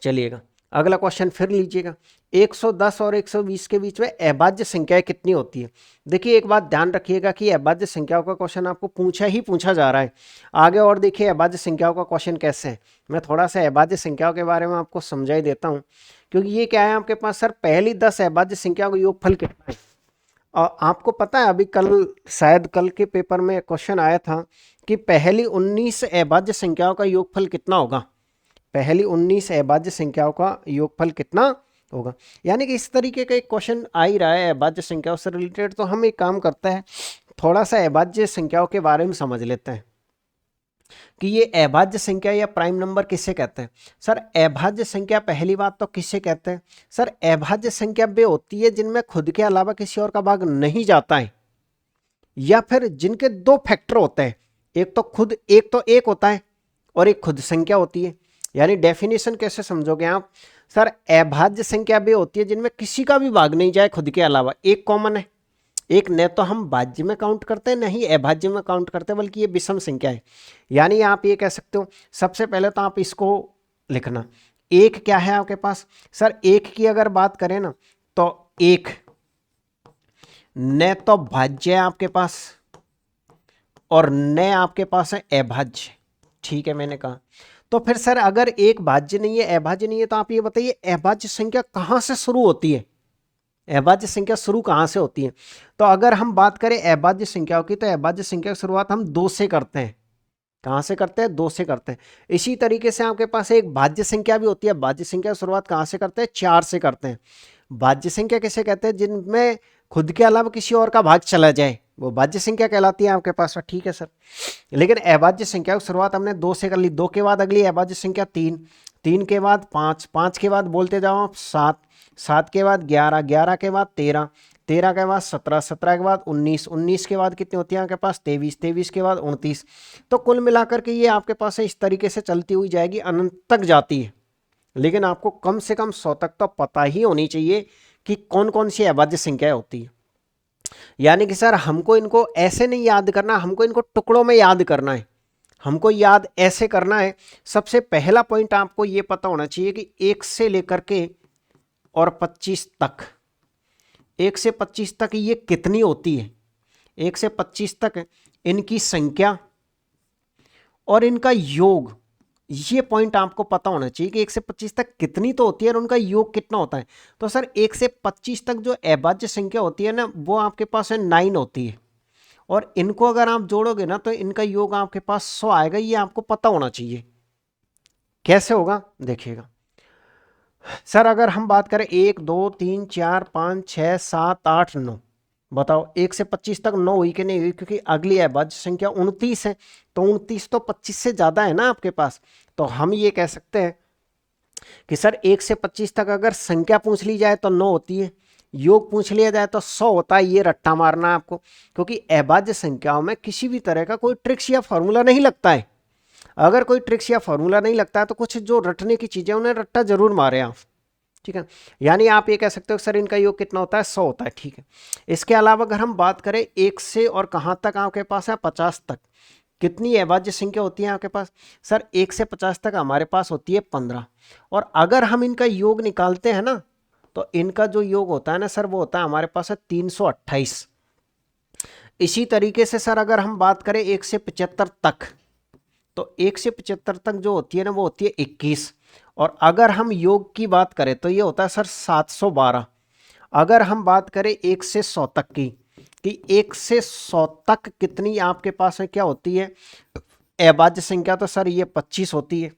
चलिएगा अगला क्वेश्चन फिर लीजिएगा, 110 और 120 के बीच में अभाज्य संख्याएं कितनी होती है। देखिए एक बात ध्यान रखिएगा कि अभाज्य संख्याओं का क्वेश्चन आपको पूछा जा रहा है आगे, और देखिए अभाज्य संख्याओं का क्वेश्चन कैसे है। मैं थोड़ा सा अभाज्य संख्याओं के बारे में आपको समझाई देता हूँ, क्योंकि ये क्या है आपके पास सर, पहली 10 अभाज्य संख्याओं का योगफल कितना है। और आपको पता है अभी शायद कल के पेपर में क्वेश्चन आया था कि पहली 19 अभाज्य संख्याओं का योगफल कितना होगा, पहली 19 अभाज्य संख्याओं का योगफल कितना होगा। यानी कि इस तरीके का एक क्वेश्चन आ ही रहा है अभाज्य संख्याओं से रिलेटेड। तो हम एक काम करते हैं, थोड़ा सा अभाज्य संख्याओं के बारे में समझ लेते हैं कि ये अभाज्य संख्या या प्राइम नंबर किसे कहते हैं। सर अभाज्य संख्या पहली बात तो किसे कहते हैं सर, अभाज्य संख्या वे होती है जिनमें खुद के अलावा किसी और का भाग नहीं जाता है, या फिर जिनके 2 फैक्टर होते हैं, एक तो एक होता है और एक खुद संख्या होती है। यानी डेफिनेशन कैसे समझोगे आप सर, अभाज्य संख्या वे होती है जिनमें किसी का भी भाग नहीं जाए खुद के अलावा, एक कॉमन है, एक न तो हम भाज्य में काउंट करते हैं, नहीं अभाज्य में काउंट करते हैं, बल्कि ये विषम संख्या है। यानी आप ये कह सकते हो, सबसे पहले तो आप इसको लिखना, एक क्या है आपके पास सर, एक की अगर बात करें ना तो एक न तो भाज्य है आपके पास और न आपके पास है अभाज्य। ठीक है मैंने कहा, तो फिर सर अगर एक भाज्य नहीं है अभाज्य नहीं है, तो आप ये बताइए अभाज्य संख्या कहाँ से शुरू होती है, अभाज्य संख्या शुरू कहाँ से होती है। तो अगर हम बात करें अभाज्य संख्याओं की, तो अभाज्य संख्या की शुरुआत हम 2 से करते हैं। कहाँ से करते हैं, 2 से करते हैं। इसी तरीके से आपके पास एक भाज्य संख्या भी होती है, भाज्य संख्या की शुरुआत कहाँ से करते हैं, 4 से करते हैं। भाज्य संख्या किसे कहते हैं, जिनमें खुद के अलावा किसी और का भाग चला जाए, वो भाज्य संख्या कहलाती है आपके पास। ठीक है सर, लेकिन अभाज्य संख्या की शुरुआत हमने 2 से कर ली, 2 के बाद अगली अभाज्य संख्या 3, 3 के बाद 5, 5 के बाद बोलते जाओ आप 7, 7 के बाद 11, 11 के बाद 13, 13 के बाद 17, 17 के बाद 19, 19 के बाद कितनी होती है आपके पास 23, 23 के बाद 29। तो कुल मिलाकर के ये आपके पास इस तरीके से चलती हुई जाएगी, अनंत तक जाती है। लेकिन आपको कम से कम 100 तक तो पता ही होनी चाहिए कि कौन कौन सी अभाज्य संख्याएं होती है। यानी कि सर हमको इनको ऐसे नहीं याद करना, हमको इनको टुकड़ों में याद करना है, हमको याद ऐसे करना है। सबसे पहला पॉइंट आपको ये पता होना चाहिए कि 1 से लेकर के और 25 तक, 1 से 25 तक ये कितनी होती है, 1 से 25 तक इनकी संख्या और इनका योग, ये पॉइंट आपको पता होना चाहिए कि 1 से 25 तक कितनी तो होती है और उनका योग कितना होता है। तो सर 1 से 25 तक जो अभाज्य संख्या होती है ना, वो आपके पास है 9 होती है, और इनको अगर आप जोड़ोगे ना तो इनका योग आपके पास 100 आएगा, ये आपको पता होना चाहिए। कैसे होगा देखिएगा सर, अगर हम बात करें 1 2 3 4 5 6 7 8 9, बताओ 1 से 25 तक 9 हुई कि नहीं हुई, क्योंकि अगली अभाज्य संख्या 29 है, तो 29 तो 25 से ज्यादा है ना आपके पास। तो हम ये कह सकते हैं कि सर 1 से 25 तक अगर संख्या पूछ ली जाए तो 9 होती है, योग पूछ लिया जाए तो 100 होता है। ये रट्टा मारना है आपको, क्योंकि अभाज्य संख्याओं में किसी भी तरह का कोई ट्रिक्स या फॉर्मूला नहीं लगता है। अगर कोई ट्रिक्स या फॉर्मूला नहीं लगता है तो कुछ जो रटने की चीजें उन्हें रट्टा जरूर मारे आप, ठीक है। यानी आप ये कह सकते हो सर इनका योग कितना होता है, 100 होता है, ठीक है। इसके अलावा अगर हम बात करें 1 से और कहां तक आपके पास है 50 तक, कितनी अभाज्य संख्या होती है आपके पास, सर 1 से 50 तक हमारे पास होती है 15, और अगर हम इनका योग निकालते हैं ना तो इनका जो योग होता है ना सर, वो होता है हमारे पास है 328। इसी तरीके से सर अगर हम बात करें 1 से 75 तक, तो 1 से 75 तक जो होती है ना वो होती है 21, और अगर हम योग की बात करें तो ये होता है सर 712। अगर हम बात करें 1 से 100 तक की, कि 1 से 100 तक कितनी आपके पास है क्या होती है अभाज्य संख्या, तो सर ये 25 होती है।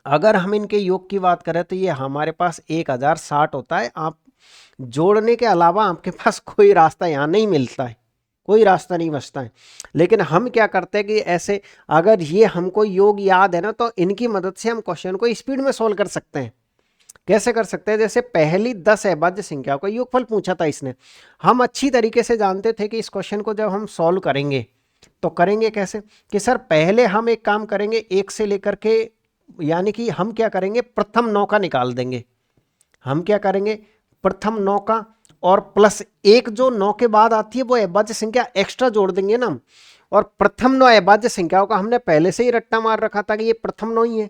अगर हम इनके योग की बात करें तो ये हमारे पास 1060 होता है। आप जोड़ने के अलावा आपके पास कोई रास्ता यहाँ नहीं मिलता है, कोई रास्ता नहीं बचता है। लेकिन हम क्या करते हैं कि ऐसे अगर ये हमको योग याद है ना तो इनकी मदद से हम क्वेश्चन को स्पीड में सॉल्व कर सकते हैं। कैसे कर सकते हैं, जैसे पहली 10 अभाज्य संख्याओं का योगफल पूछा था इसने, हम अच्छी तरीके से जानते थे कि इस क्वेश्चन को जब हम सॉल्व करेंगे तो करेंगे कैसे, कि सर पहले हम एक काम करेंगे 1 से लेकर के, यानी कि हम क्या करेंगे प्रथम 9 का निकाल देंगे। हम क्या करेंगे प्रथम 9 का और प्लस एक जो 9 के बाद आती है वो अभाज्य संख्या एक्स्ट्रा जोड़ देंगे ना हम। और प्रथम 9 अभाज्य संख्याओं का हमने पहले से ही रट्टा मार रखा था कि ये प्रथम 9 ही है,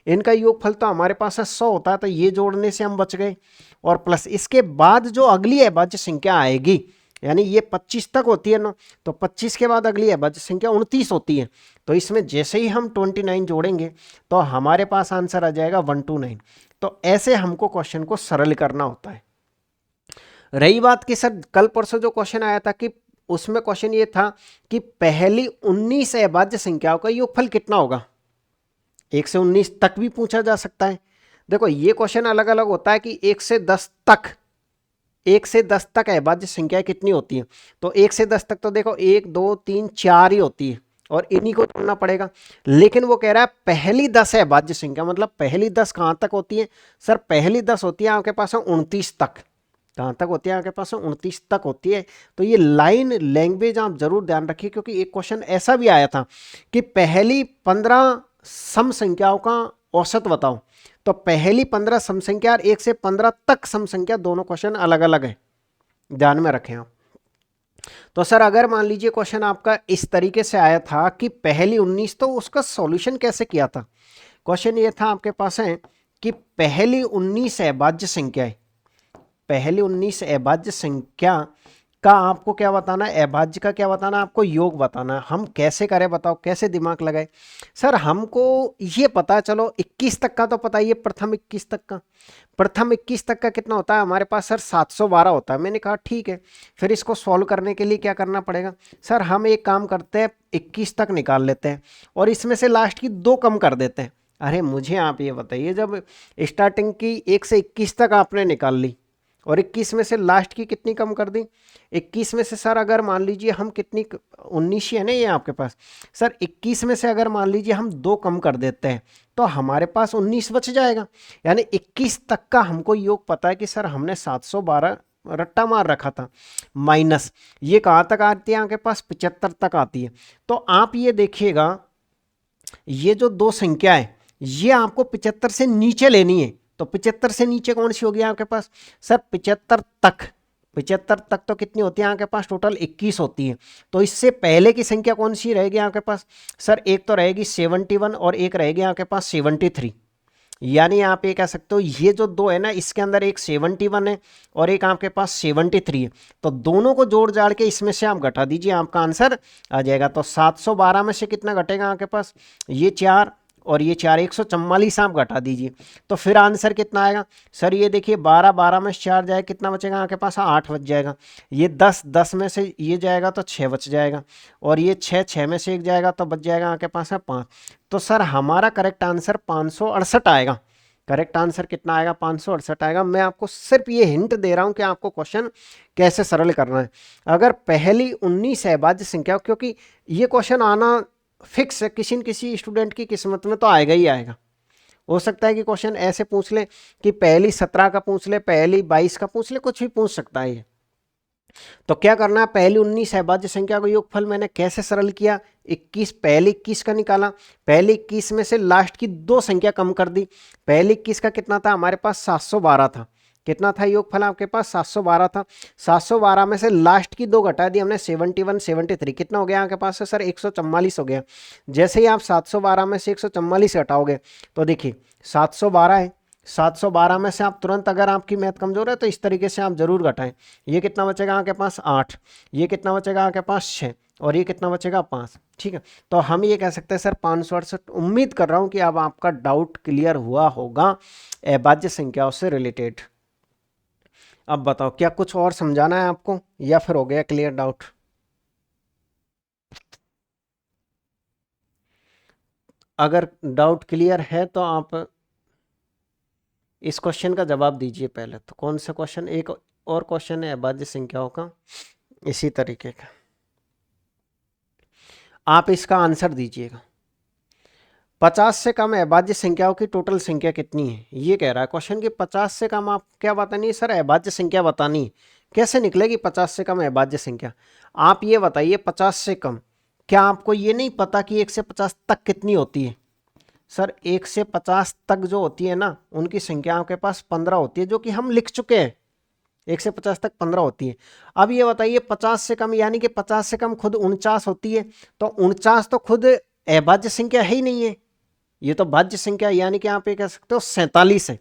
इनका योगफल तो हमारे पास है 100 होता है, तो ये जोड़ने से हम बच गए। और प्लस इसके बाद जो अगली अभाज्य संख्या आएगी, यानी ये 25 तक होती है ना, तो 25 के बाद अगली अभाज्य संख्या 29 होती है, तो इसमें जैसे ही हम 29 जोड़ेंगे तो हमारे पास आंसर आ जाएगा 129। तो ऐसे हमको क्वेश्चन को सरल करना होता है। रही बात कि सर कल परसों जो क्वेश्चन आया था कि उसमें क्वेश्चन ये था कि पहली 19 अभाज्य संख्याओं का योगफल कितना होगा, 1 से 19 तक भी पूछा जा सकता है। देखो ये क्वेश्चन अलग अलग होता है कि 1 से 10 तक, 1 से 10 तक अभाज्य संख्याएं कितनी होती हैं, तो 1 से 10 तक तो देखो 1 2 3 4 ही होती है और इन्हीं को जोड़ना पड़ेगा। लेकिन वो कह रहा है पहली 10 अभाज्य संख्या, मतलब पहली 10 कहां तक होती है, सर पहली 10 होती है आपके पास 29 तक। कहां तक होती है आपके पास 29 तक होती है। तो ये लाइन लैंग्वेज आप जरूर ध्यान रखिए, क्योंकि एक क्वेश्चन ऐसा भी आया था कि पहली 15 सम संख्याओं का औसत बताओ, तो पहली 15 सम संख्या और 1 से 15 तक सम संख्या, दोनों क्वेश्चन अलग अलग है, ध्यान में रखें आप। तो सर अगर मान लीजिए क्वेश्चन आपका इस तरीके से आया था कि पहली 19, तो उसका सॉल्यूशन कैसे किया था। क्वेश्चन ये था आपके पास है कि पहली 19 अभाज्य संख्या है, पहली 19 अभाज्य संख्या का आपको क्या बताना है, अभाज्य का क्या बताना है, आपको योग बताना है। हम कैसे करें बताओ, कैसे दिमाग लगाए। सर हमको ये पता है, चलो 21 तक का तो पता ही है, प्रथम 21 तक का, प्रथम 21 तक का कितना होता है हमारे पास सर 712 होता है। मैंने कहा ठीक है, फिर इसको सॉल्व करने के लिए क्या करना पड़ेगा, सर हम एक काम करते हैं 21 तक निकाल लेते हैं और इसमें से लास्ट की 2 कम कर देते हैं। अरे मुझे आप ये बताइए, जब स्टार्टिंग की 1 से 21 तक आपने निकाल ली और 21 में से लास्ट की कितनी कम कर दी, 21 में से सर अगर मान लीजिए हम कितनी, 19 ही है ना ये आपके पास, सर 21 में से अगर मान लीजिए हम 2 कम कर देते हैं तो हमारे पास 19 बच जाएगा। यानी 21 तक का हमको योग पता है कि सर हमने 712 रट्टा मार रखा था, माइनस ये कहाँ तक आती है आपके पास 75 तक आती है। तो आप ये देखिएगा, ये जो 2 संख्या है ये आपको 75 से नीचे लेनी है, तो 75 से नीचे कौन सी होगी आपके पास, सर 75 तक, 75 तक तो कितनी होती है आपके पास, टोटल 21 होती है। तो इससे पहले की संख्या कौन सी रहेगी आपके पास, सर एक तो रहेगी 71 और एक रहेगी आपके पास 73। यानी आप ये कह सकते हो ये जो दो है ना, इसके अंदर एक 71 है और एक आपके पास 73 है। तो दोनों को जोड़ जाड़ के इसमें से आप घटा दीजिए, आपका आंसर आ जाएगा। तो 712 में से कितना घटेगा आपके पास, ये 4 और ये 4, 144 आप घटा दीजिए। तो फिर आंसर कितना आएगा, सर ये देखिए 12, 12 में से 4 जाए कितना बचेगा आपके पास, 8 बच जाएगा। ये 10, 10 में से ये जाएगा तो 6 बच जाएगा, और ये 6, 6 में से एक जाएगा तो बच जाएगा आपके पास है 5। तो सर हमारा करेक्ट आंसर 568 आएगा। करेक्ट आंसर कितना आएगा, 568 आएगा। मैं आपको सिर्फ ये हिंट दे रहा हूं कि आपको क्वेश्चन कैसे सरल करना है। अगर पहली 19 अभाज्य संख्या, क्योंकि ये क्वेश्चन आना फिक्स है, किसी न किसी स्टूडेंट की किस्मत में तो आएगा ही आएगा। हो सकता है कि क्वेश्चन ऐसे पूछ ले कि पहली 17 का पूछ ले, पहली 22 का पूछ ले, कुछ भी पूछ सकता है ये। तो क्या करना है, पहली 19 अभाज्य संख्या का योगफल मैंने कैसे सरल किया, 21, पहले 21 का निकाला, पहले 21 में से लास्ट की दो संख्या कम कर दी। पहले 21 का कितना था हमारे पास, 712 था। कितना था योगफल आपके पास, 712 था। 712 में से लास्ट की दो घटा दी हमने, 71, 73, कितना हो गया आपके पास है सर, 144 हो गया। जैसे ही आप 712 में से 144 घटाओगे तो देखिए 712 है, 712 में से आप तुरंत, अगर आपकी मैथ कमजोर है तो इस तरीके से आप जरूर घटाएं। ये कितना बचेगा आपके पास 8, ये कितना बचेगा आपके पास 6, और ये कितना बचेगा 5। ठीक है, तो हम ये कह सकते हैं सर 568। उम्मीद कर रहा हूं कि अब आपका डाउट क्लियर हुआ होगा अभाज्य संख्याओं से रिलेटेड। अब बताओ क्या कुछ और समझाना है आपको, या फिर हो गया क्लियर डाउट। अगर डाउट क्लियर है तो आप इस क्वेश्चन का जवाब दीजिए पहले। तो कौन सा क्वेश्चन, एक और क्वेश्चन है अभाज्य संख्याओं का इसी तरीके का, आप इसका आंसर दीजिएगा। 50 से कम अभाज्य संख्याओं की टोटल संख्या कितनी है, ये कह रहा है क्वेश्चन कि 50 से कम आप क्या बतानी है, सर अभाज्य संख्या बतानी है। कैसे निकलेगी 50 से कम अभाज्य संख्या, आप ये बताइए 50 से कम। क्या आपको ये नहीं पता कि 1 से 50 तक कितनी होती है, सर 1 से 50 तक जो होती है ना, उनकी संख्या आपके पास 15 होती है, जो कि हम लिख चुके हैं। 1 से 50 तक 15 होती है। अब ये बताइए 50 से कम, यानी कि 50 से कम खुद 49 होती है। तो 49 तो खुद अभाज्य संख्या है ही नहीं है, ये तो भाज्य संख्या, यानी कि आप ये कह सकते हो 47 है।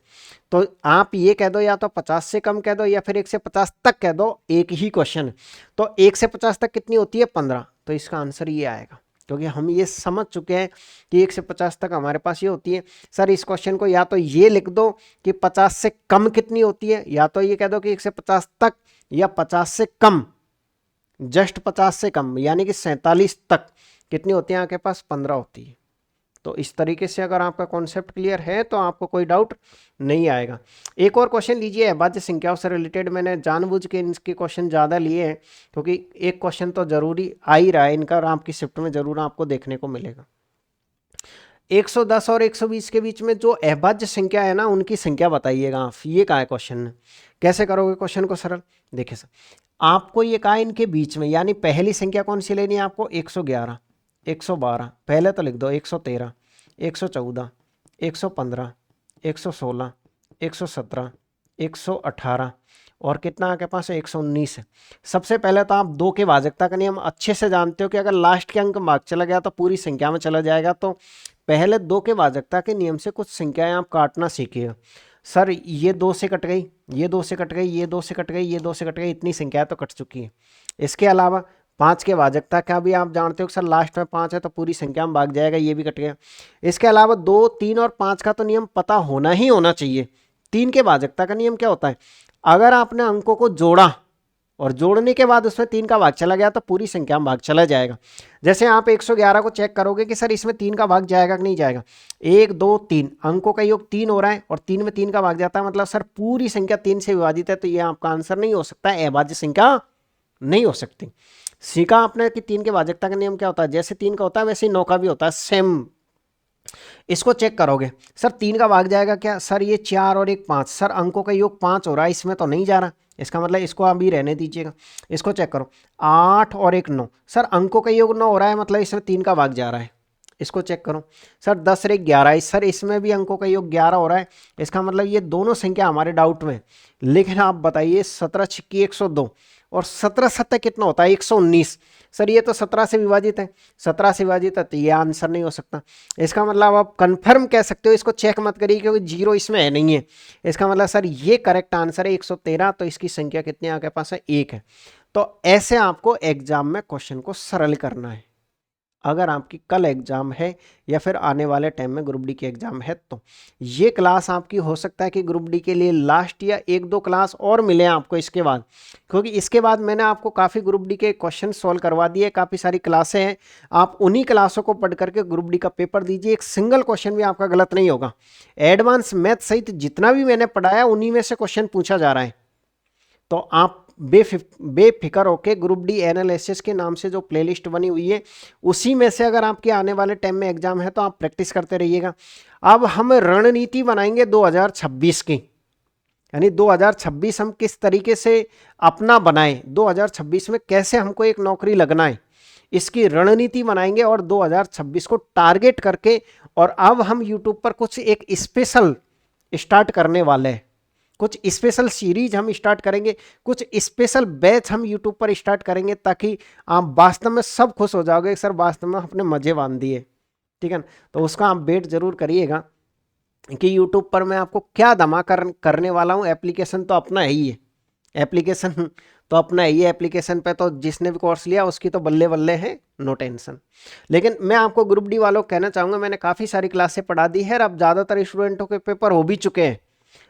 तो आप ये कह दो या तो 50 से कम कह दो या फिर 1 से 50 तक कह दो, एक ही क्वेश्चन है। तो 1 से 50 तक कितनी होती है, 15। तो इसका आंसर ये आएगा, क्योंकि हम ये समझ चुके हैं कि 1 से 50 तक हमारे पास ये होती है। सर इस क्वेश्चन को या तो ये लिख दो कि 50 से कम कितनी होती है, या तो ये कह दो कि 1 से 50 तक, या 50 से कम, जस्ट 50 से कम, यानी कि 47 तक कितनी होती है आपके पास, 15 होती है। तो इस तरीके से अगर आपका कॉन्सेप्ट क्लियर है तो आपको कोई डाउट नहीं आएगा। एक और क्वेश्चन लीजिए अभाज्य संख्याओं से रिलेटेड। मैंने जानबूझ के इनके क्वेश्चन ज़्यादा लिए हैं, क्योंकि एक क्वेश्चन तो जरूरी आ ही रहा है इनका, और आपकी शिफ्ट में जरूर आपको देखने को मिलेगा। 110 और 120 के बीच में जो अभाज्य संख्या है ना, उनकी संख्या बताइएगा आप। ये कहा है क्वेश्चन ने, कैसे करोगे क्वेश्चन को सरल। देखिए सर, आपको ये कहा इनके बीच में, यानी पहली संख्या कौन सी लेनी है आपको, 111, 112, पहले तो लिख दो 113, 114, 115, 116, 117, 118, और कितना आपके पास है, 119 है। सबसे पहले तो आप दो के भाजकता का नियम अच्छे से जानते हो कि अगर लास्ट के अंक भाग चला गया तो पूरी संख्या में चला जाएगा। तो पहले दो के भाजकता के नियम से कुछ संख्याएं आप काटना सीखिए। सर ये 2 से कट गई, ये 2 से कट गई, ये 2 से कट गई, ये 2 से कट गई, इतनी संख्या तो कट चुकी है। इसके अलावा 5 के भाजकता का भी आप जानते हो कि सर लास्ट में 5 है तो पूरी संख्या में भाग जाएगा, ये भी कट गया। इसके अलावा 2, 3 और 5 का तो नियम पता होना ही होना चाहिए। 3 के भाजकता का नियम क्या होता है, अगर आपने अंकों को जोड़ा और जोड़ने के बाद उसमें 3 का भाग चला गया तो पूरी संख्या में भाग चला जाएगा। जैसे आप 111 को चेक करोगे कि सर इसमें 3 का भाग जाएगा कि नहीं जाएगा, 1, 2, 3 अंकों का योग 3 हो रहा है और 3 में 3 का भाग जाता है, मतलब सर पूरी संख्या 3 से विभाजित है, तो ये आपका आंसर नहीं हो सकता, अभाज्य संख्या नहीं हो सकती। सीखा आपने कि 3 के भाजकता का नियम क्या होता है, जैसे 3 का होता है वैसे ही 9 का भी होता है, सेम। इसको चेक करोगे, सर 3 का भाग जाएगा क्या, सर ये 4 और 1 5, सर अंकों का योग 5 हो रहा है, इसमें तो नहीं जा रहा, इसका मतलब इसको अभी रहने दीजिएगा। इसको चेक करो, 8 और 1 9, सर अंकों का योग 9 हो रहा है, मतलब इसमें 3 का भाग जा रहा है, इसको चेक करो सर, 10 रे 11, सर इसमें भी अंकों का योग 11 हो रहा है, इसका मतलब ये दोनों संख्या हमारे डाउट में। लेकिन आप बताइए 17 छिक्की 102 और 17 सत्ता कितना होता है 119। सर ये तो 17 से विभाजित है, 17 से विभाजित है, तो ये आंसर नहीं हो सकता। इसका मतलब आप कंफर्म कह सकते हो, इसको चेक मत करिए क्योंकि जीरो इसमें है नहीं है। इसका मतलब सर ये करेक्ट आंसर है 113, तो इसकी संख्या कितनी आपके पास है 1 है। तो ऐसे आपको एग्जाम में क्वेश्चन को सरल करना है। अगर आपकी कल एग्जाम है या फिर आने वाले टाइम में ग्रुप डी की एग्जाम है, तो ये क्लास आपकी हो सकता है कि ग्रुप डी के लिए लास्ट या 1-2 क्लास और मिले आपको इसके बाद, क्योंकि इसके बाद मैंने आपको काफ़ी ग्रुप डी के क्वेश्चन सॉल्व करवा दिए, काफ़ी सारी क्लासें हैं। आप उन्हीं क्लासों को पढ़ करके ग्रुप डी का पेपर दीजिए, एक सिंगल क्वेश्चन भी आपका गलत नहीं होगा। एडवांस मैथ सहित जितना भी मैंने पढ़ाया उन्हीं में से क्वेश्चन पूछा जा रहा है। तो आप बेफिक्र होके ग्रुप डी एनालिसिस के नाम से जो प्लेलिस्ट बनी हुई है उसी में से अगर आपके आने वाले टाइम में एग्जाम है तो आप प्रैक्टिस करते रहिएगा। अब हम रणनीति बनाएंगे 2026 की, यानी 2026 हम किस तरीके से अपना बनाएं, 2026 में कैसे हमको एक नौकरी लगना है, इसकी रणनीति बनाएंगे और 2026 को टारगेट करके, और अब हम यूट्यूब पर कुछ एक स्पेशल स्टार्ट करने वाले हैं, कुछ स्पेशल सीरीज हम स्टार्ट करेंगे, कुछ स्पेशल बैच हम यूट्यूब पर स्टार्ट करेंगे, ताकि आप वास्तव में सब खुश हो जाओगे सर वास्तव में अपने मजे बांध दिए, ठीक है ना। तो उसका आप वेट जरूर करिएगा कि यूट्यूब पर मैं आपको क्या धमाका करने वाला हूँ। एप्लीकेशन तो अपना ही है, एप्लीकेशन तो अपना ही है, एप्लीकेशन पे तो जिसने भी कोर्स लिया उसकी तो बल्ले बल्ले है, नो टेंशन। लेकिन मैं आपको ग्रुप डी वालों को कहना चाहूँगा, मैंने काफ़ी सारी क्लासें पढ़ा दी है और अब ज़्यादातर स्टूडेंटों के पेपर हो भी चुके हैं।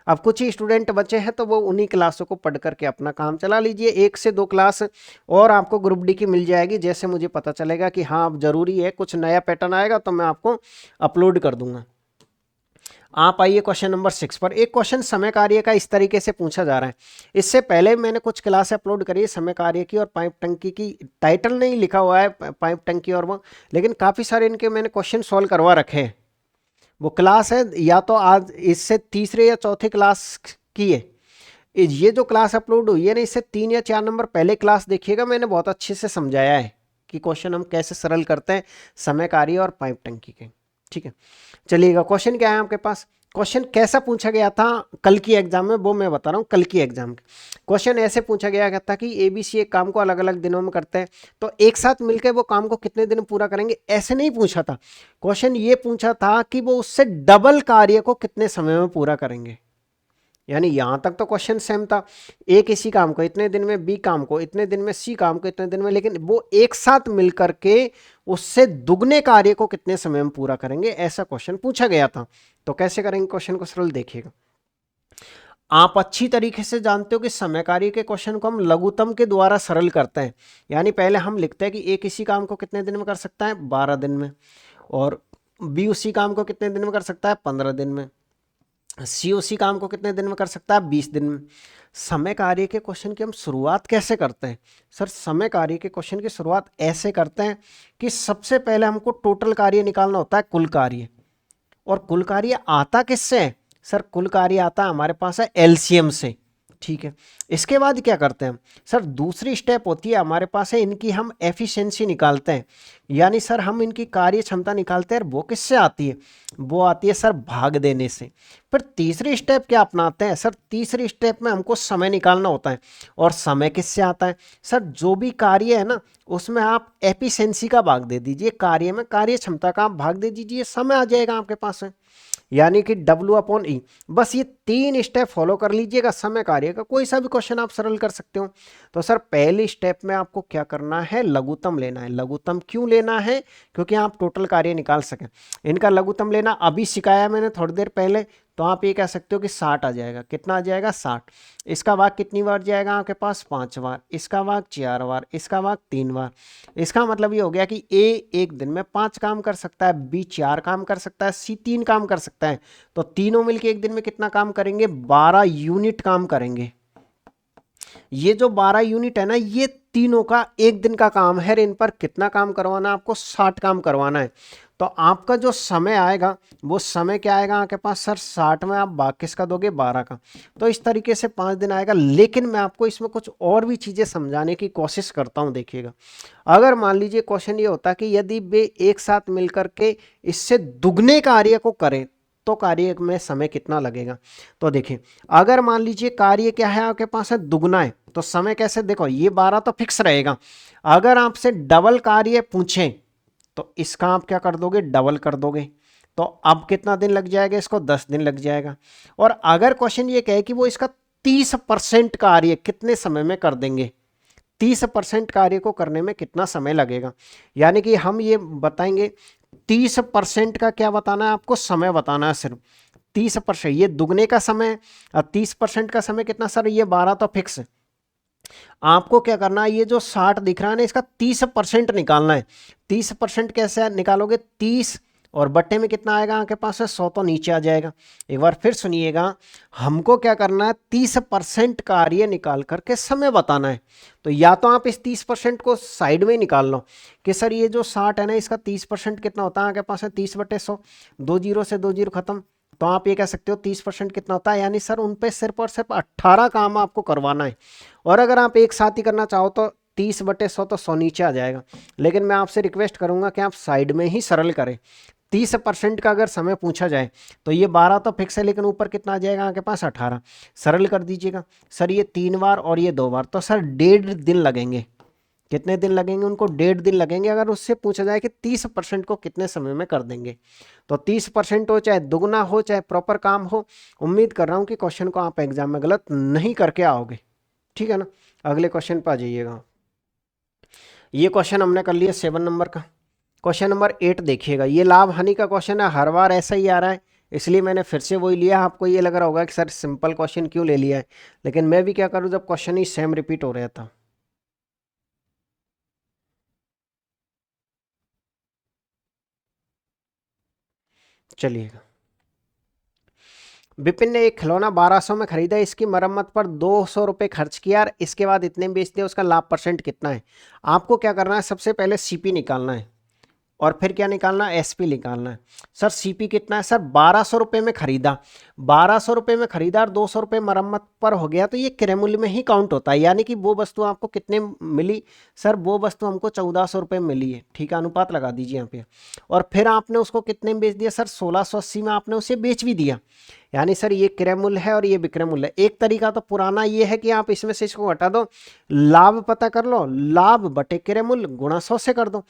अब कुछ ही स्टूडेंट बचे हैं तो वो उन्हीं क्लासों को पढ़ करके अपना काम चला लीजिए। 1 से 2 क्लास और आपको ग्रुप डी की मिल जाएगी, जैसे मुझे पता चलेगा कि हाँ अब जरूरी है, कुछ नया पैटर्न आएगा तो मैं आपको अपलोड कर दूंगा। आप आइए क्वेश्चन नंबर 6 पर। एक क्वेश्चन समय कार्य का इस तरीके से पूछा जा रहा है। इससे पहले मैंने कुछ क्लास अपलोड करी है समय कार्य की और पाइप टंकी की, टाइटल नहीं लिखा हुआ है पाइप टंकी और वो, लेकिन काफ़ी सारे इनके मैंने क्वेश्चन सॉल्व करवा रखे हैं। वो क्लास है या तो आज इससे तीसरे या चौथे क्लास की है, ये जो क्लास अपलोड हुई है ना, इससे 3 या 4 नंबर पहले क्लास देखिएगा, मैंने बहुत अच्छे से समझाया है कि क्वेश्चन हम कैसे सरल करते हैं समय कार्य और पाइप टंकी के, ठीक है। चलिएगा क्वेश्चन क्या है आपके पास, क्वेश्चन कैसा पूछा गया था कल की एग्जाम में वो मैं बता रहा हूँ। कल की एग्जाम क्वेश्चन ऐसे पूछा गया था कि ABC एक काम को अलग अलग दिनों में करते हैं, तो एक साथ मिलकर वो काम को कितने दिन में पूरा करेंगे, ऐसे नहीं पूछा था। क्वेश्चन ये पूछा था कि वो उससे डबल कार्य को कितने समय में पूरा करेंगे। यानी यहां तक तो क्वेश्चन सेम था, ए किसी काम को इतने दिन में, बी काम को इतने दिन में, सी काम को इतने दिन में, लेकिन वो एक साथ मिलकर के उससे दुगने कार्य को कितने समय में पूरा करेंगे, ऐसा क्वेश्चन पूछा गया था। तो कैसे करेंगे क्वेश्चन को सरल, देखिएगा। आप अच्छी तरीके से जानते हो कि समय कार्य के क्वेश्चन को हम लघुत्तम के द्वारा सरल करते हैं। यानी पहले हम लिखते हैं कि ए किसी काम को कितने दिन में कर सकता है, 12 दिन में, और बी उसी काम को कितने दिन में कर सकता है, 15 दिन में, सी उसी काम को कितने दिन में कर सकता है, 20 दिन में। समय कार्य के क्वेश्चन की हम शुरुआत कैसे करते हैं सर, समय कार्य के क्वेश्चन की शुरुआत ऐसे करते हैं कि सबसे पहले हमको टोटल कार्य निकालना होता है, कुल कार्य। और कुल कार्य आता किससे है सर, कुल कार्य आता है हमारे पास है एलसीएम से, ठीक है। इसके बाद क्या करते हैं सर, दूसरी स्टेप होती है हमारे पास है इनकी हम एफिशिएंसी निकालते हैं, यानी सर हम इनकी कार्य क्षमता निकालते हैं। वो किससे आती है, वो आती है सर भाग देने से। फिर तीसरी स्टेप क्या अपनाते हैं सर, तीसरी स्टेप में हमको समय निकालना होता है, और समय किससे आता है सर, जो भी कार्य है ना उसमें आप एफिशिएंसी का भाग दे दीजिए, कार्य में कार्य क्षमता का आप भाग दे दीजिए, समय आ जाएगा आपके पास है, यानी कि W/E। बस ये 3 स्टेप फॉलो कर लीजिएगा, समय कार्य का कोई सा भी क्वेश्चन आप सरल कर सकते हो। तो सर पहली स्टेप में आपको क्या करना है, लघुत्तम लेना है। लघुत्तम क्यों लेना है, क्योंकि आप टोटल कार्य निकाल सकें। इनका लघुत्तम लेना अभी सिखाया मैंने थोड़ी देर पहले, तो आप ये कह सकते हो कि 60 आ जाएगा। कितना आ जाएगा, 60। इसका भाग कितनी बार जाएगा आपके पास, 5 बार। इसका भाग 4 बार, इसका भाग 3 बार। इसका मतलब ये हो गया कि ए एक दिन में 5 काम कर सकता है, बी 4 काम कर सकता है, सी 3 काम कर सकता है। तो तीनों मिलके एक दिन में कितना काम करेंगे, 12 यूनिट काम करेंगे। ये जो 12 यूनिट है ना, ये तीनों का एक दिन का काम है, इन पर कितना काम करवाना है आपको, 60 काम करवाना है। तो आपका जो समय आएगा वो समय क्या आएगा आपके पास सर 60 में आप भाग किसका दोगे 12 का। तो इस तरीके से 5 दिन आएगा। लेकिन मैं आपको इसमें कुछ और भी चीज़ें समझाने की कोशिश करता हूँ। देखिएगा, अगर मान लीजिए क्वेश्चन ये होता कि यदि वे एक साथ मिलकर के इससे दुगने कार्य को करें तो कार्य में समय कितना लगेगा। तो देखिए, अगर मान लीजिए कार्य क्या है आपके पास है दुगना है, तो समय कैसे, देखो ये 12 तो फिक्स रहेगा। अगर आपसे डबल कार्य पूछें तो इसका आप क्या कर दोगे, डबल कर दोगे। तो अब कितना दिन लग जाएगा, इसको 10 दिन लग जाएगा। और अगर क्वेश्चन ये कहे कि वो इसका 30% कार्य कितने समय में कर देंगे, 30% कार्य को करने में कितना समय लगेगा, यानी कि हम ये बताएंगे 30% का क्या बताना है आपको, समय बताना है सिर्फ 30%। ये दुगने का समय, अब 30% का समय कितना सर, ये 12 तो फिक्स है। आपको क्या करना है, ये जो 60 दिख रहा है ना, इसका 30% निकालना है। 30% कैसे निकालोगे, 30 और बट्टे में कितना आएगा आपके पास है 100, तो नीचे आ जाएगा। एक बार फिर सुनिएगा, हमको क्या करना है 30% कार्य निकाल करके समय बताना है। तो या तो आप इस 30% को साइड में निकाल लो कि सर ये जो 60 है ना, इसका 30% कितना होता है आपके पास है 30/100, 2 जीरो से 2 जीरो खत्म। तो आप ये कह सकते हो 30% कितना होता है, यानी सर उन पे सिर्फ और सिर्फ 18 काम आपको करवाना है। और अगर आप एक साथ ही करना चाहो तो 30/100 तो 100 नीचे आ जाएगा। लेकिन मैं आपसे रिक्वेस्ट करूंगा कि आप साइड में ही सरल करें। 30% का अगर समय पूछा जाए तो ये 12 तो फिक्स है, लेकिन ऊपर कितना आ जाएगा आपके पास 18। सरल कर दीजिएगा। सर ये 3 बार और ये 2 बार, तो सर 1.5 दिन लगेंगे। कितने दिन लगेंगे उनको, 1.5 दिन लगेंगे। अगर उससे पूछा जाए कि 30% को कितने समय में कर देंगे, तो 30% हो चाहे दुगना हो चाहे प्रॉपर काम हो, उम्मीद कर रहा हूं कि क्वेश्चन को आप एग्जाम में गलत नहीं करके आओगे। ठीक है ना। अगले क्वेश्चन पर आ जाइएगा। ये क्वेश्चन हमने कर लिया 7 नंबर का। क्वेश्चन नंबर 8 देखिएगा, ये लाभ हानि का क्वेश्चन है, हर बार ऐसा ही आ रहा है, इसलिए मैंने फिर से वही लिया। आपको ये लग रहा होगा कि सर सिंपल क्वेश्चन क्यों ले लिया है, लेकिन मैं भी क्या करूँ जब क्वेश्चन ही सेम रिपीट हो रहा था। चलिएगा, विपिन ने एक खिलौना 1200 में खरीदा, इसकी मरम्मत पर 200 रुपये खर्च किया और इसके बाद इतने में बेच दिया, उसका लाभ परसेंट कितना है। आपको क्या करना है, सबसे पहले सीपी निकालना है और फिर क्या निकालना है, एसपी निकालना है। सर सीपी कितना है, सर 1200 रुपये में खरीदा, 1200 रुपये में खरीदा और 200 रुपये मरम्मत पर हो गया, तो ये क्रय मूल्य में ही काउंट होता है। यानी कि वो वस्तु आपको कितने मिली, सर वो वस्तु हमको 1400 रुपये में मिली है। ठीक है, अनुपात लगा दीजिए यहाँ पे। और फिर आपने उसको कितने में बेच दिया, सर 1680 में आपने उसे बेच भी दिया। यानी सर ये क्रय मूल्य है और ये विक्रय मूल्य है। एक तरीका तो पुराना ये है कि आप इसमें से इसको हटा दो, लाभ पता कर लो, लाभ बटे क्रय मूल्य गुणा 100 से कर दो।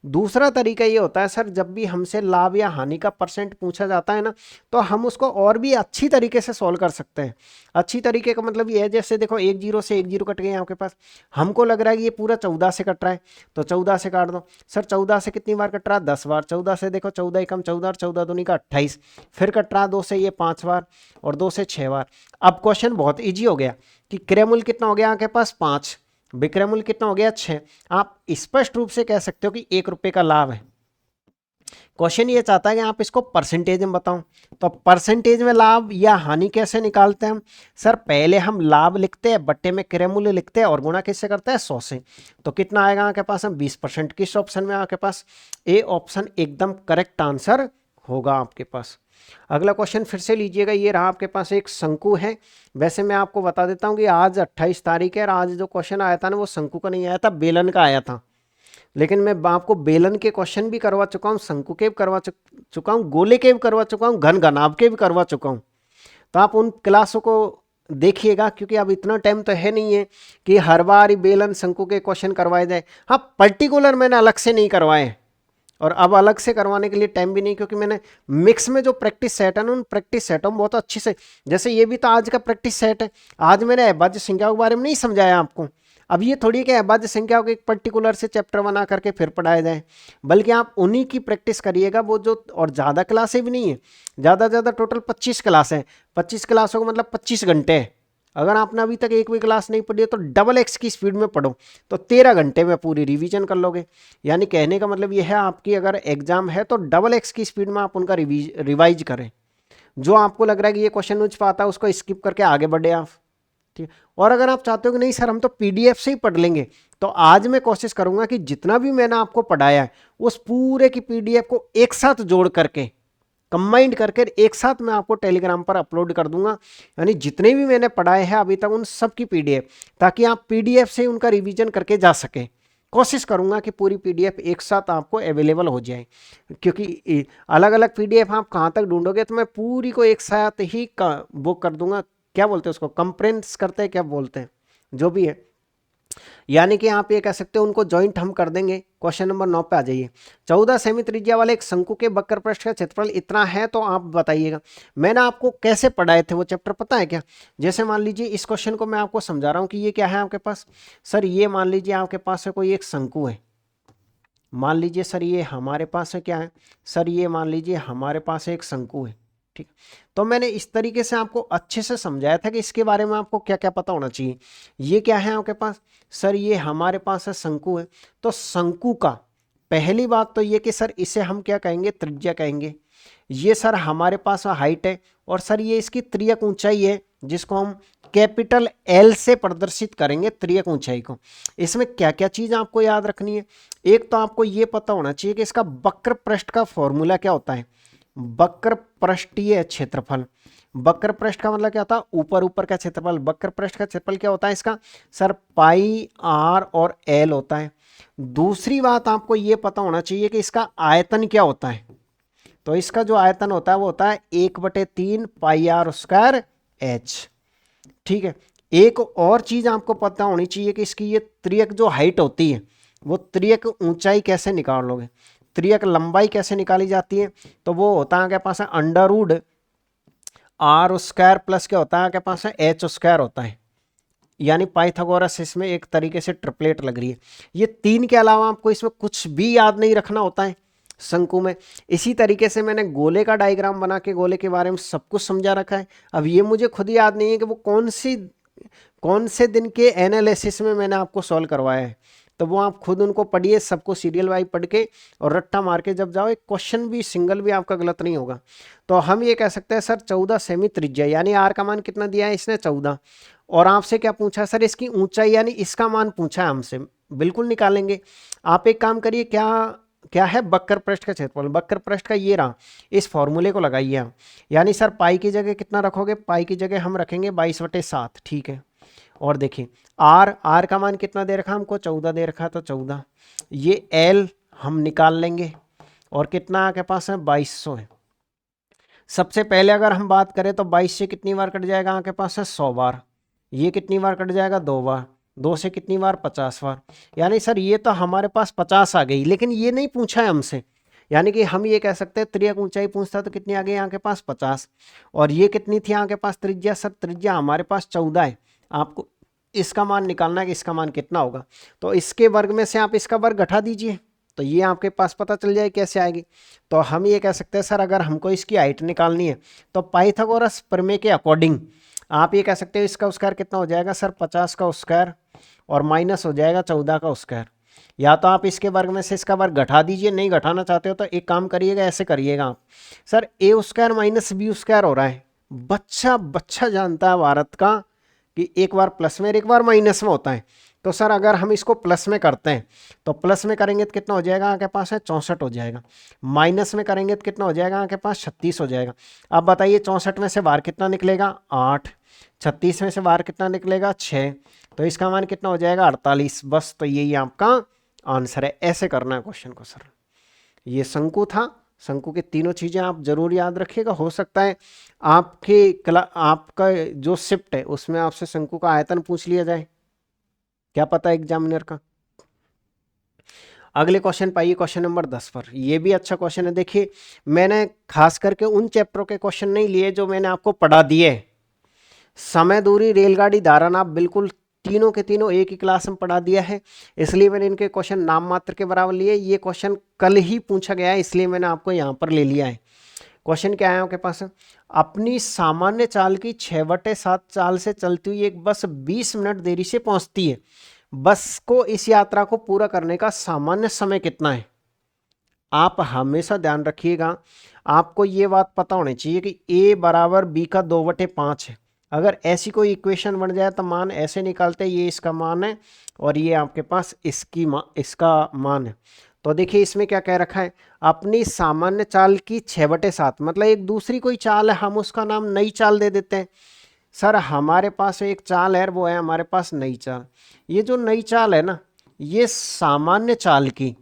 दूसरा तरीका ये होता है सर, जब भी हमसे लाभ या हानि का परसेंट पूछा जाता है ना, तो हम उसको और भी अच्छी तरीके से सॉल्व कर सकते हैं। अच्छी तरीके का मतलब ये है, जैसे देखो 1 जीरो से 1 जीरो कट गए आपके पास, हमको लग रहा है कि ये पूरा 14 से कट रहा है, तो 14 से काट दो। सर 14 से कितनी बार कट रहा है, 10 बार। 14 से देखो 14 एकम 14 और 14 दूनी का 28, फिर कट रहा है 2 से ये 5 बार और 2 से 6 बार। अब क्वेश्चन बहुत इजी हो गया कि क्रय मूल्य कितना हो गया आपके पास 5, विक्रय मूल्य कितना हो गया 6। आप स्पष्ट रूप से कह सकते हो कि 1 रुपये का लाभ है। क्वेश्चन ये चाहता है कि आप इसको परसेंटेज में बताओ, तो परसेंटेज में लाभ या हानि कैसे निकालते हैं हम, सर पहले हम लाभ लिखते हैं, बट्टे में क्रय मूल्य लिखते हैं और गुणा किससे करते हैं 100 से। तो कितना आएगा आपके पास, हम 20%। किस ऑप्शन में आपके पास, ए ऑप्शन एकदम करेक्ट आंसर होगा आपके पास। अगला क्वेश्चन फिर से लीजिएगा, ये रहा आपके पास एक शंकु है। वैसे मैं आपको बता देता हूँ कि आज 28 तारीख है और आज जो क्वेश्चन आया था ना वो शंकु का नहीं आया था, बेलन का आया था। लेकिन मैं आपको बेलन के क्वेश्चन भी करवा चुका हूँ, शंकु के भी करवा चुका हूँ, गोले के भी करवा चुका हूँ, घन घनाभ के भी करवा चुका हूँ। तो आप उन क्लासों को देखिएगा, क्योंकि अब इतना टाइम तो है नहीं है कि हर बार ही बेलन शंकु के क्वेश्चन करवाए जाए। हाँ, पर्टिकुलर मैंने अलग से नहीं करवाए और अब अलग से करवाने के लिए टाइम भी नहीं, क्योंकि मैंने मिक्स में जो प्रैक्टिस सेट है ना, उन प्रैक्टिस सेटों में बहुत अच्छी से, जैसे ये भी तो आज का प्रैक्टिस सेट है। आज मैंने अभाज्य संख्याओं के बारे में नहीं समझाया आपको। अब ये थोड़ी कि अभाज्य संख्याओं के एक पर्टिकुलर से चैप्टर बना करके फिर पढ़ाया जाए, बल्कि आप उन्हीं की प्रैक्टिस करिएगा वो जो, और ज़्यादा क्लासें भी नहीं है, ज़्यादा ज़्यादा टोटल 25 क्लास है। 25 क्लासों का मतलब 25 घंटे है। अगर आपने अभी तक एक भी क्लास नहीं पढ़ी है तो डबल एक्स की स्पीड में पढ़ो, तो 13 घंटे में पूरी रिवीजन कर लोगे। यानी कहने का मतलब ये है, आपकी अगर एग्जाम है तो डबल एक्स की स्पीड में आप उनका रिवाइज करें। जो आपको लग रहा है कि ये क्वेश्चन मुझ पाता है उसको स्किप करके आगे बढ़े आप। ठीक है। और अगर आप चाहते हो कि नहीं सर हम तो पीडीएफ से ही पढ़ लेंगे, तो आज मैं कोशिश करूंगा कि जितना भी मैंने आपको पढ़ाया है उस पूरे की पीडीएफ को एक साथ जोड़ करके, कंबाइंड करके एक साथ मैं आपको टेलीग्राम पर अपलोड कर दूंगा। यानी जितने भी मैंने पढ़ाए हैं अभी तक उन सब की पीडीएफ, ताकि आप पीडीएफ से उनका रिवीजन करके जा सके। कोशिश करूंगा कि पूरी पीडीएफ एक साथ आपको अवेलेबल हो जाए, क्योंकि अलग अलग पीडीएफ आप कहाँ तक ढूंढोगे, तो मैं पूरी को एक साथ ही वो कर दूंगा। क्या बोलते हैं उसको, कंप्रेंस करते हैं, क्या बोलते हैं, जो भी है। यानी कि आप ये कह सकते हो उनको ज्वाइंट हम कर देंगे। क्वेश्चन नंबर 9 पे आ जाइए। 14 सेमी त्रिज्या वाले एक शंकु के वक्र पृष्ठ का क्षेत्रफल इतना है, तो आप बताइएगा। मैंने आपको कैसे पढ़ाए थे वो चैप्टर पता है क्या? जैसे मान लीजिए इस क्वेश्चन को मैं आपको समझा रहा हूँ कि ये क्या है आपके पास। सर ये मान लीजिए आपके पास है कोई एक शंकु है, मान लीजिए सर ये हमारे पास है क्या है, सर ये मान लीजिए हमारे पास एक शंकु है। ठीक, तो मैंने इस तरीके से आपको अच्छे से समझाया था कि इसके बारे में आपको क्या क्या पता होना चाहिए। ये क्या है आपके पास, सर ये हमारे पास है शंकु है। तो शंकु का पहली बात तो ये कि सर इसे हम क्या कहेंगे, त्रिज्या कहेंगे। ये सर हमारे पास हाइट है, और सर ये इसकी त्रियक ऊंचाई है, जिसको हम कैपिटल एल से प्रदर्शित करेंगे त्रियक ऊंचाई को। इसमें क्या क्या चीज आपको याद रखनी है। एक तो आपको ये पता होना चाहिए कि इसका वक्र पृष्ठ का फॉर्मूला क्या होता है, वक्र पृष्ठीय क्षेत्रफल। वक्र पृष्ठ का मतलब क्या होता है, ऊपर ऊपर का क्षेत्रफल। वक्र पृष्ठ का क्षेत्रफल क्या होता है इसका, सर पाई आर और एल होता है। दूसरी बात आपको ये पता होना चाहिए कि इसका आयतन क्या होता है। तो इसका जो आयतन होता है वो होता है 1/3 पाई आर स्क्वायर एच। ठीक है। एक और चीज आपको पता होनी चाहिए कि इसकी ये त्रियक जो हाइट होती है, वो त्रियक ऊंचाई कैसे निकालोगे, त्रियक लंबाई कैसे निकाली जाती है। तो वो होता है आपके पास है under root R square plus क्या होता है आपके पास है एच स्क्वायर होता है। यानी पाइथागोरस इसमें एक तरीके से ट्रिपलेट लग रही है। ये तीन के अलावा आपको इसमें कुछ भी याद नहीं रखना होता है शंकु में। इसी तरीके से मैंने गोले का डायग्राम बना के गोले के बारे में सब कुछ समझा रखा है। अब ये मुझे खुद याद नहीं है कि वो कौन से दिन के एनालिसिस में मैंने आपको सॉल्व करवाया है, तो वो आप खुद उनको पढ़िए, सबको सीरियल वाइज पढ़ के और रट्टा मार के जब जाओ, एक क्वेश्चन भी सिंगल भी आपका गलत नहीं होगा। तो हम ये कह सकते हैं सर 14 सेमी त्रिज्या, यानी आर का मान कितना दिया है इसने 14, और आपसे क्या पूछा सर इसकी ऊंचाई यानी इसका मान पूछा है हमसे, बिल्कुल निकालेंगे। आप एक काम करिए, क्या क्या है वक्र पृष्ठ का क्षेत्रफल, वक्र पृष्ठ का ये रहा, इस फॉर्मूले को लगाइए आप। यानी सर पाई की जगह कितना रखोगे, पाई की जगह हम रखेंगे 22/7। ठीक है। और देखिए आर का मान कितना दे रखा हमको, 14 दे रखा, तो 14। ये एल हम निकाल लेंगे, और कितना आपके पास है 2200 है। सबसे पहले अगर हम बात करें तो 22 से कितनी बार कट जाएगा आपके पास है 100 बार। ये कितनी बार कट जाएगा 2 बार। 2 से कितनी बार 50 बार। यानी सर ये तो हमारे पास 50 आ गई, लेकिन ये नहीं पूछा है हमसे। यानी कि हम ये कह सकते हैं त्रियक ऊंचाई पूछता तो कितनी आ गई यहाँ के पास 50, और ये कितनी थी यहाँ के पास त्रिज्या, सर त्रिज्या हमारे पास 14 है। आपको इसका मान निकालना है कि इसका मान कितना होगा। तो इसके वर्ग में से आप इसका वर्ग घटा दीजिए, तो ये आपके पास पता चल जाए कैसे आएगी। तो हम ये कह सकते हैं सर अगर हमको इसकी हाइट निकालनी है तो पाइथागोरस प्रमेय के अकॉर्डिंग आप ये कह सकते हो इसका स्क्वायर कितना हो जाएगा सर 50 का स्क्वायर, और माइनस हो जाएगा 14 का स्क्वायर। या तो आप इसके वर्ग में से इसका वर्ग घटा दीजिए, नहीं घटाना चाहते हो तो एक काम करिएगा, ऐसे करिएगा आप, सर ए स्क्वायर माइनस बी स्क्वायर हो रहा है। बच्चा बच्चा जानता है भारत का कि एक बार प्लस में एक बार माइनस में होता है। तो सर अगर हम इसको प्लस में करते हैं तो प्लस में करेंगे तो कितना हो जाएगा आपके पास है 64 हो जाएगा, माइनस में करेंगे तो कितना हो जाएगा आपके पास 36 हो जाएगा। अब बताइए 64 में से बाहर कितना निकलेगा 8, 36 में से बाहर कितना निकलेगा 6, तो इसका मान कितना हो जाएगा 48। बस तो यही आपका आंसर है। ऐसे करना है क्वेश्चन को सर। ये शंकु था, शंकु के तीनों चीज़ें आप जरूर याद रखिएगा। हो सकता है आपका जो शिफ्ट है उसमें आपसे शंकु का आयतन पूछ लिया जाए, क्या पता एग्जामिनर का। अगले क्वेश्चन पाइए, क्वेश्चन नंबर 10 पर। ये भी अच्छा क्वेश्चन है। देखिए मैंने खास करके उन चैप्टरों के क्वेश्चन नहीं लिए जो मैंने आपको पढ़ा दिए। समय, दूरी, रेलगाड़ी, धारा, आप बिल्कुल तीनों के तीनों एक ही क्लास में पढ़ा दिया है, इसलिए मैंने इनके क्वेश्चन नाम मात्र के बराबर लिए। ये क्वेश्चन कल ही पूछा गया है, इसलिए मैंने आपको यहाँ पर ले लिया है। क्वेश्चन क्या है आपके पास, अपनी सामान्य चाल की 6/7 चाल से चलती हुई एक बस 20 मिनट देरी से पहुंचती है। बस को इस यात्रा को पूरा करने का सामान्य समय कितना है। आप हमेशा ध्यान रखिएगा, आपको ये बात पता होनी चाहिए कि a बराबर b का 2/5 है। अगर ऐसी कोई इक्वेशन बन जाए तो मान ऐसे निकालते हैं, ये इसका मान है और ये आपके पास इसका मान है। तो देखिए इसमें क्या कह रखा है, अपनी सामान्य चाल की 6/7, मतलब एक दूसरी कोई चाल है, हम उसका नाम नई चाल दे देते हैं। सर हमारे पास एक चाल है, वो है हमारे पास नई चाल। ये जो नई चाल है ना, ये सामान्य चाल की,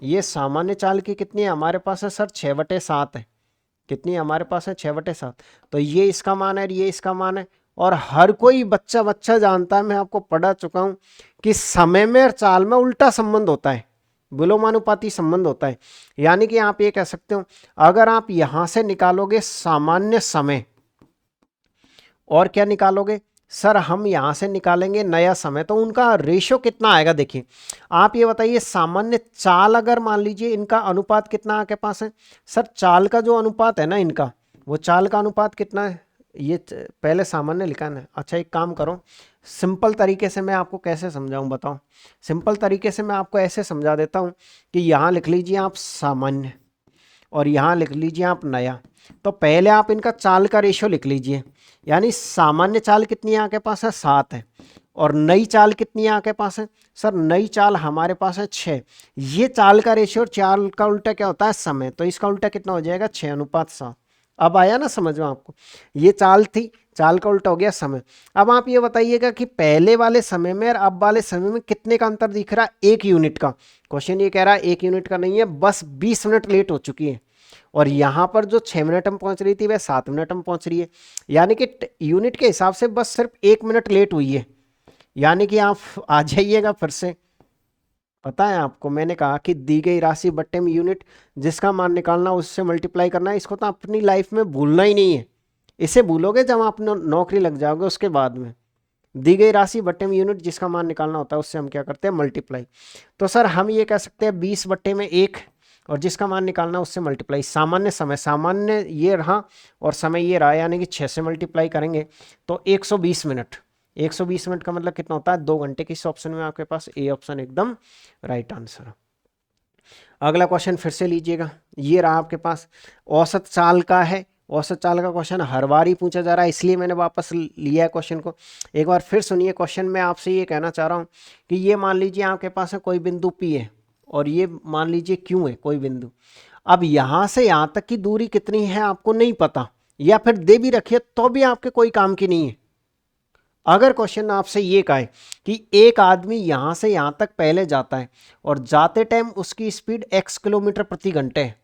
ये सामान्य चाल की कितनी है हमारे पास है सर, 6/7 है। कितनी हमारे पास है, 6/7। तो ये इसका मान है और ये इसका मान है। और हर कोई बच्चा बच्चा जानता है, मैं आपको पढ़ा चुका हूं कि समय में और चाल में उल्टा संबंध होता है, विलोमानुपाती संबंध होता है। यानी कि आप ये कह सकते हो, अगर आप यहां से निकालोगे सामान्य समय और क्या निकालोगे सर, हम यहां से निकालेंगे नया समय, तो उनका रेशो कितना आएगा। देखिए आप ये बताइए, सामान्य चाल अगर मान लीजिए इनका अनुपात कितना आपके पास है सर, चाल का जो अनुपात है ना इनका, वो चाल का अनुपात कितना है, ये पहले सामान्य लिखा है। अच्छा एक काम करो, सिंपल तरीके से मैं आपको कैसे समझाऊं बताओ। सिंपल तरीके से मैं आपको ऐसे समझा देता हूं कि यहां लिख लीजिए आप सामान्य और यहां लिख लीजिए आप नया। तो पहले आप इनका चाल का रेशियो लिख लीजिए, यानी सामान्य चाल कितनी है आपके पास है, 7 है। और नई चाल कितनी है आपके पास है सर, नई चाल हमारे पास है 6। ये चाल का रेशियो, चाल का उल्टा क्या होता है, समय, तो इसका उल्टा कितना हो जाएगा, 6:7। अब आया ना समझ में आपको, ये चाल थी, चाल का उल्टा हो गया समय। अब आप ये बताइएगा कि पहले वाले समय में और अब वाले समय में कितने का अंतर दिख रहा है, 1 यूनिट का। क्वेश्चन ये कह रहा है 1 यूनिट का नहीं है, बस 20 मिनट लेट हो चुकी है। और यहां पर जो 6 मिनट में पहुंच रही थी वह 7 मिनट में पहुंच रही है, यानी कि यूनिट के हिसाब से बस सिर्फ 1 मिनट लेट हुई है। यानी कि आप आ जाइएगा फिर से, पता है आपको मैंने कहा कि दी गई राशि बट्टे में यूनिट, जिसका मान निकालना उससे मल्टीप्लाई करना है। इसको तो अपनी लाइफ में भूलना ही नहीं है, इसे भूलोगे जब आप नौकरी लग जाओगे उसके बाद में। दी गई राशि बट्टे में यूनिट, जिसका मान निकालना होता है उससे हम क्या करते हैं, मल्टीप्लाई। तो सर हम ये कह सकते हैं 20/1 और जिसका मान निकालना उससे मल्टीप्लाई। सामान्य समय, सामान्य ये रहा और समय ये रहा, यानी कि 6 से मल्टीप्लाई करेंगे तो 120 मिनट। 120 मिनट का मतलब कितना होता है, 2 घंटे। किस ऑप्शन में आपके पास, ए ऑप्शन एकदम राइट आंसर। अगला क्वेश्चन फिर से लीजिएगा, ये रहा आपके पास, औसत चाल का है। औसत चाल का क्वेश्चन हर बार ही पूछा जा रहा है, इसलिए मैंने वापस लिया है क्वेश्चन को। एक बार फिर सुनिए क्वेश्चन, में आपसे ये कहना चाह रहा हूँ कि ये मान लीजिए आपके पास है कोई बिंदु P है और ये मान लीजिए Q है कोई बिंदु। अब यहाँ से यहाँ तक की दूरी कितनी है आपको नहीं पता, या फिर दे भी रखिए तो भी आपके कोई काम की नहीं है। अगर क्वेश्चन आपसे ये कहे कि एक आदमी यहां से यहां तक पहले जाता है और जाते टाइम उसकी स्पीड x किलोमीटर प्रति घंटे है,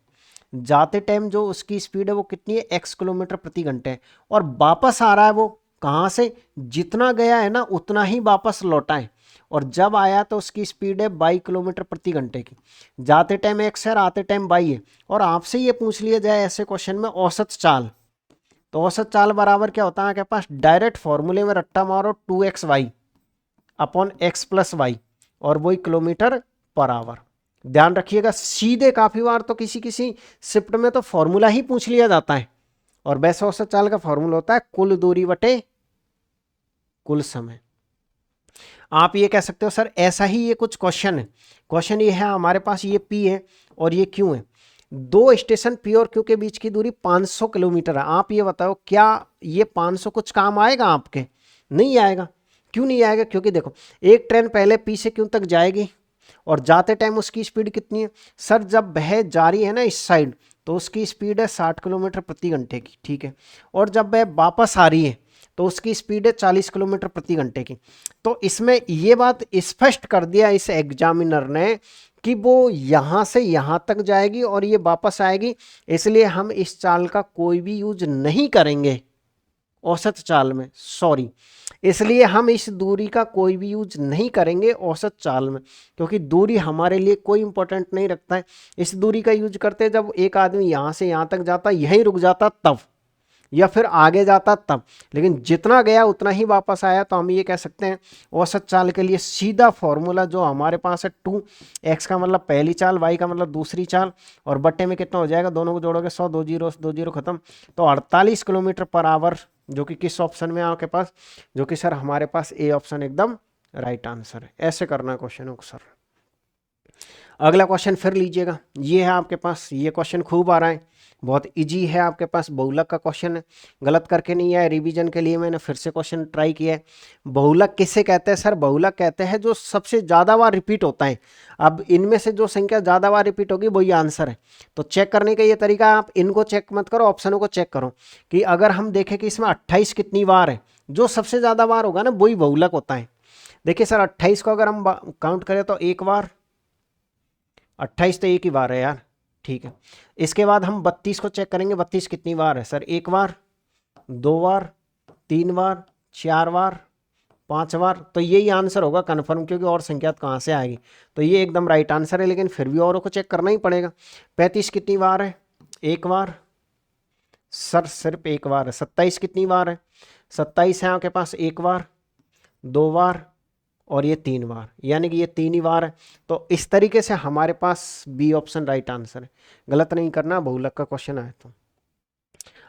जाते टाइम जो उसकी स्पीड है वो कितनी है, x किलोमीटर प्रति घंटे है, और वापस आ रहा है वो कहां से, जितना गया है ना उतना ही वापस लौटा है, और जब आया तो उसकी स्पीड है 22 किलोमीटर प्रति घंटे की। जाते टाइम x है और आते टाइम y है, और आपसे ये पूछ लिया जाए ऐसे क्वेश्चन में औसत चाल, तो औसत चाल बराबर क्या होता है आपके पास, डायरेक्ट फॉर्मूले में रट्टा मारो 2xy upon x plus Y, और वही किलोमीटर पर आवर। ध्यान रखिएगा, सीधे काफी बार तो किसी किसी शिफ्ट में तो फॉर्मूला ही पूछ लिया जाता है, और वैसे औसत चाल का फॉर्मूला होता है कुल दूरी बटे कुल समय। आप ये कह सकते हो सर ऐसा ही ये कुछ क्वेश्चन है। क्वेश्चन ये है हमारे पास, ये P है और ये Q है, दो स्टेशन P और Q के बीच की दूरी 500 किलोमीटर है। आप ये बताओ क्या ये 500 कुछ काम आएगा आपके, नहीं आएगा। क्यों नहीं आएगा, क्योंकि देखो एक ट्रेन पहले P से Q तक जाएगी और जाते टाइम उसकी स्पीड कितनी है सर, जब वह जा रही है ना इस साइड तो उसकी स्पीड है 60 किलोमीटर प्रति घंटे की, ठीक है, और जब वह वापस आ रही है तो उसकी स्पीड है 40 किलोमीटर प्रति घंटे की। तो इसमें ये बात स्पष्ट कर दिया इस एग्जामिनर ने कि वो यहां से यहां तक जाएगी और ये वापस आएगी, इसलिए हम इस चाल का कोई भी यूज नहीं करेंगे औसत चाल में, सॉरी, इसलिए हम इस दूरी का कोई भी यूज नहीं करेंगे औसत चाल में, क्योंकि दूरी हमारे लिए कोई इंपॉर्टेंट नहीं रखता है। इस दूरी का यूज करते जब एक आदमी यहां से यहां तक जाता, यहीं रुक जाता तब, या फिर आगे जाता तब, लेकिन जितना गया उतना ही वापस आया, तो हम ये कह सकते हैं औसत चाल के लिए सीधा फॉर्मूला जो हमारे पास है 2x का मतलब पहली चाल, y का मतलब दूसरी चाल, और बट्टे में कितना हो जाएगा, दोनों को जोड़ोगे 100, 2 जीरो 2 जीरो खत्म, तो 48 किलोमीटर पर आवर, जो कि किस ऑप्शन में है आपके पास, जो कि सर हमारे पास ए ऑप्शन एकदम राइट आंसर है। ऐसे करना क्वेश्चन को सर। अगला क्वेश्चन फिर लीजिएगा, ये है आपके पास, ये क्वेश्चन खूब आ रहा है, बहुत इजी है आपके पास, बहुलक का क्वेश्चन है, गलत करके नहीं आया। रिवीजन के लिए मैंने फिर से क्वेश्चन ट्राई किया है। बहुलक किसे कहते हैं सर? बहुलक कहते हैं जो सबसे ज़्यादा बार रिपीट होता है। अब इनमें से जो संख्या ज़्यादा बार रिपीट होगी वही आंसर है। तो चेक करने का ये तरीका, आप इनको चेक मत करो, ऑप्शनों को चेक करो कि अगर हम देखें कि इसमें 28 कितनी बार है, जो सबसे ज़्यादा बार होगा ना वही बहुलक होता है। देखिए सर 28 को अगर हम काउंट करें तो एक बार, 28 तो एक ही बार है यार, ठीक है। इसके बाद हम 32 को चेक करेंगे, 32 कितनी बार है सर? एक बार, दो बार, तीन बार, चार बार, पांच बार। तो यही आंसर होगा कन्फर्म, क्योंकि और संख्या कहाँ से आएगी। तो ये एकदम राइट आंसर है, लेकिन फिर भी औरों को चेक करना ही पड़ेगा। 35 कितनी बार है? एक बार सर, सिर्फ एक बार है। 27 कितनी बार है? 27 है आपके पास एक बार, दो बार और ये तीन बार, यानी कि ये तीन ही बार है। तो इस तरीके से हमारे पास बी ऑप्शन राइट आंसर है। गलत नहीं करना, बहुलक का क्वेश्चन आए तो।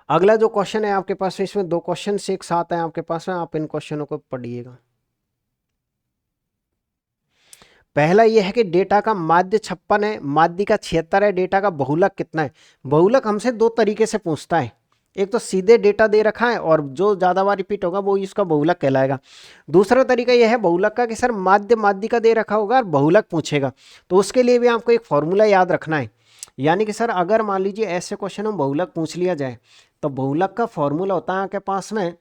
अगला जो क्वेश्चन है आपके पास, इसमें दो क्वेश्चन एक साथ हैं आपके पास में, आप इन क्वेश्चनों को पढ़िएगा। पहला यह है कि डेटा का माध्य 56 है, माध्य का 76 है, डेटा का बहुलक कितना है? बहुलक हमसे दो तरीके से पूछता है, एक तो सीधे डेटा दे रखा है और जो ज़्यादा बार रिपीट होगा वो इसका बहुलक कहलाएगा। दूसरा तरीका यह है बहुलक का कि सर माध्य माध्य का दे रखा होगा और बहुलक पूछेगा। तो उसके लिए भी आपको एक फॉर्मूला याद रखना है। यानी कि सर अगर मान लीजिए ऐसे क्वेश्चन में बहुलक पूछ लिया जाए, तो बहुलक का फॉर्मूला होता है आपके पास में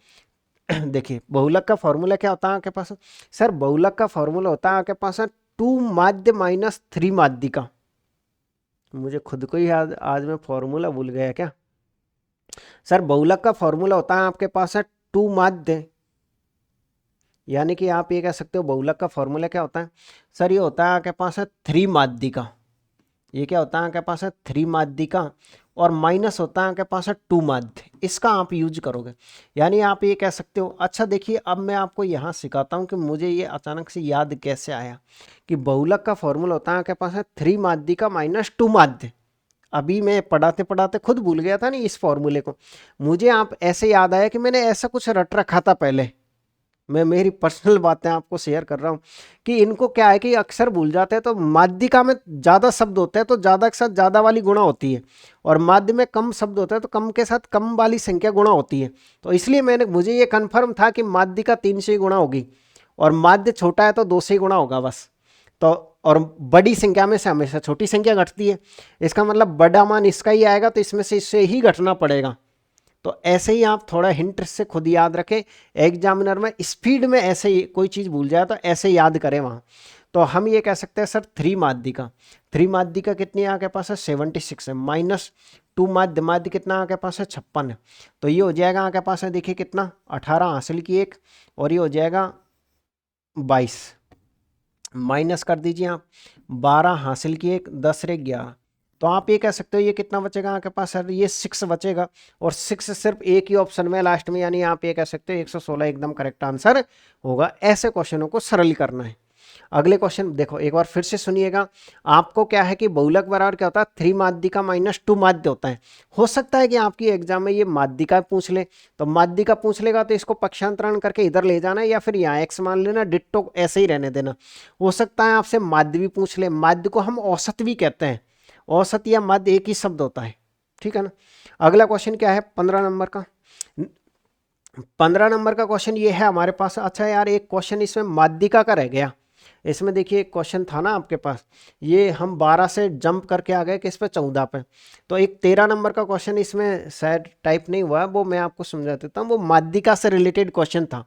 देखिए बहुलक का फॉर्मूला क्या होता है आपके पास? सर बहुलक का फॉर्मूला होता है आपके पास 2 माध्य माइनस 3 माध्य का। मुझे खुद को ही आज मैं फॉर्मूला भूल गया क्या? सर बहुलक का फॉर्मूला होता है आपके पास 2 माध्य, यानी कि आप ये कह सकते हो बहुलक का फॉर्मूला क्या होता है सर? ये होता है आपके पास 3 माध्य का। ये क्या होता है आपके पास 3 माध्य का, और माइनस होता है आपके पास 2 माध्य। इसका आप यूज करोगे, यानी आप ये कह सकते हो। अच्छा देखिए, अब मैं आपको यहाँ सिखाता हूँ कि मुझे ये अचानक से याद कैसे आया कि बहुलक का फॉर्मूला होता है आपके पास 3 माध्य का माइनस 2 माध्य। अभी मैं पढ़ाते पढ़ाते खुद भूल गया था नहीं इस फॉर्मूले को। मुझे आप ऐसे याद आया कि मैंने ऐसा कुछ रट रखा था पहले। मैं मेरी पर्सनल बातें आपको शेयर कर रहा हूँ कि इनको क्या है कि अक्सर भूल जाते हैं। तो माध्यिका में ज़्यादा शब्द होते हैं तो ज़्यादा के साथ ज़्यादा वाली गुणा होती है, और माध्य में कम शब्द होते हैं तो कम के साथ कम वाली संख्या गुणा होती है। तो इसलिए मुझे ये कन्फर्म था कि माध्यिका 3 से ही गुणा होगी, और माध्य छोटा है तो 2 से ही गुणा होगा बस। तो और बड़ी संख्या में से हमेशा छोटी संख्या घटती है, इसका मतलब बड़ा मान इसका ही आएगा, तो इसमें से इससे ही घटना पड़ेगा। तो ऐसे ही आप थोड़ा हिंट से खुद याद रखें, एग्जामिनर में स्पीड में ऐसे ही कोई चीज़ भूल जाए तो ऐसे याद करें वहाँ। तो हम ये कह सकते हैं सर 3 माध्य का, 3 माध्य का कितनी आपके पास है? 76 है, माइनस 2 माध्य, माध्य कितना आपके पास है? 56 है। तो ये हो जाएगा आपके पास है, देखिए कितना, 18 हासिल की एक, और ये हो जाएगा 22, माइनस कर दीजिए आप 12 हासिल की एक, 10 रे 11। तो आप ये कह सकते हो ये कितना बचेगा आपके पास सर? ये 6 बचेगा, और 6 सिर्फ एक ही ऑप्शन में लास्ट में, यानी आप ये कह सकते हो 116 एकदम करेक्ट आंसर होगा। ऐसे क्वेश्चनों को सरल करना है। अगले क्वेश्चन देखो एक बार फिर से सुनिएगा। आपको क्या है कि बहुलक बराबर क्या होता है? 3 माध्य का माइनस 2 माध्य होता है। हो सकता है कि आपकी एग्जाम में ये माध्य का पूछ ले, तो माध्य का पूछ लेगा तो इसको पक्षांतरण करके इधर ले जाना है, या फिर यहाँ एक्स मान लेना, डिट्टो ऐसे ही रहने देना। हो सकता है आपसे माध्य भी पूछ ले। माध्य को हम औसत भी कहते हैं, औसत या माध्य एक ही शब्द होता है, ठीक है ना। अगला क्वेश्चन क्या है 15 नंबर का? 15 नंबर का क्वेश्चन ये है हमारे पास। अच्छा यार, एक क्वेश्चन इसमें माध्यिका का रह गया। इसमें देखिए एक क्वेश्चन था ना आपके पास, ये हम 12 से जंप करके आ गए किस पे? 14 पे। तो एक 13 नंबर का क्वेश्चन इसमें शायद टाइप नहीं हुआ, वो मैं आपको समझा देता हूँ। वो माध्यिका से रिलेटेड क्वेश्चन था।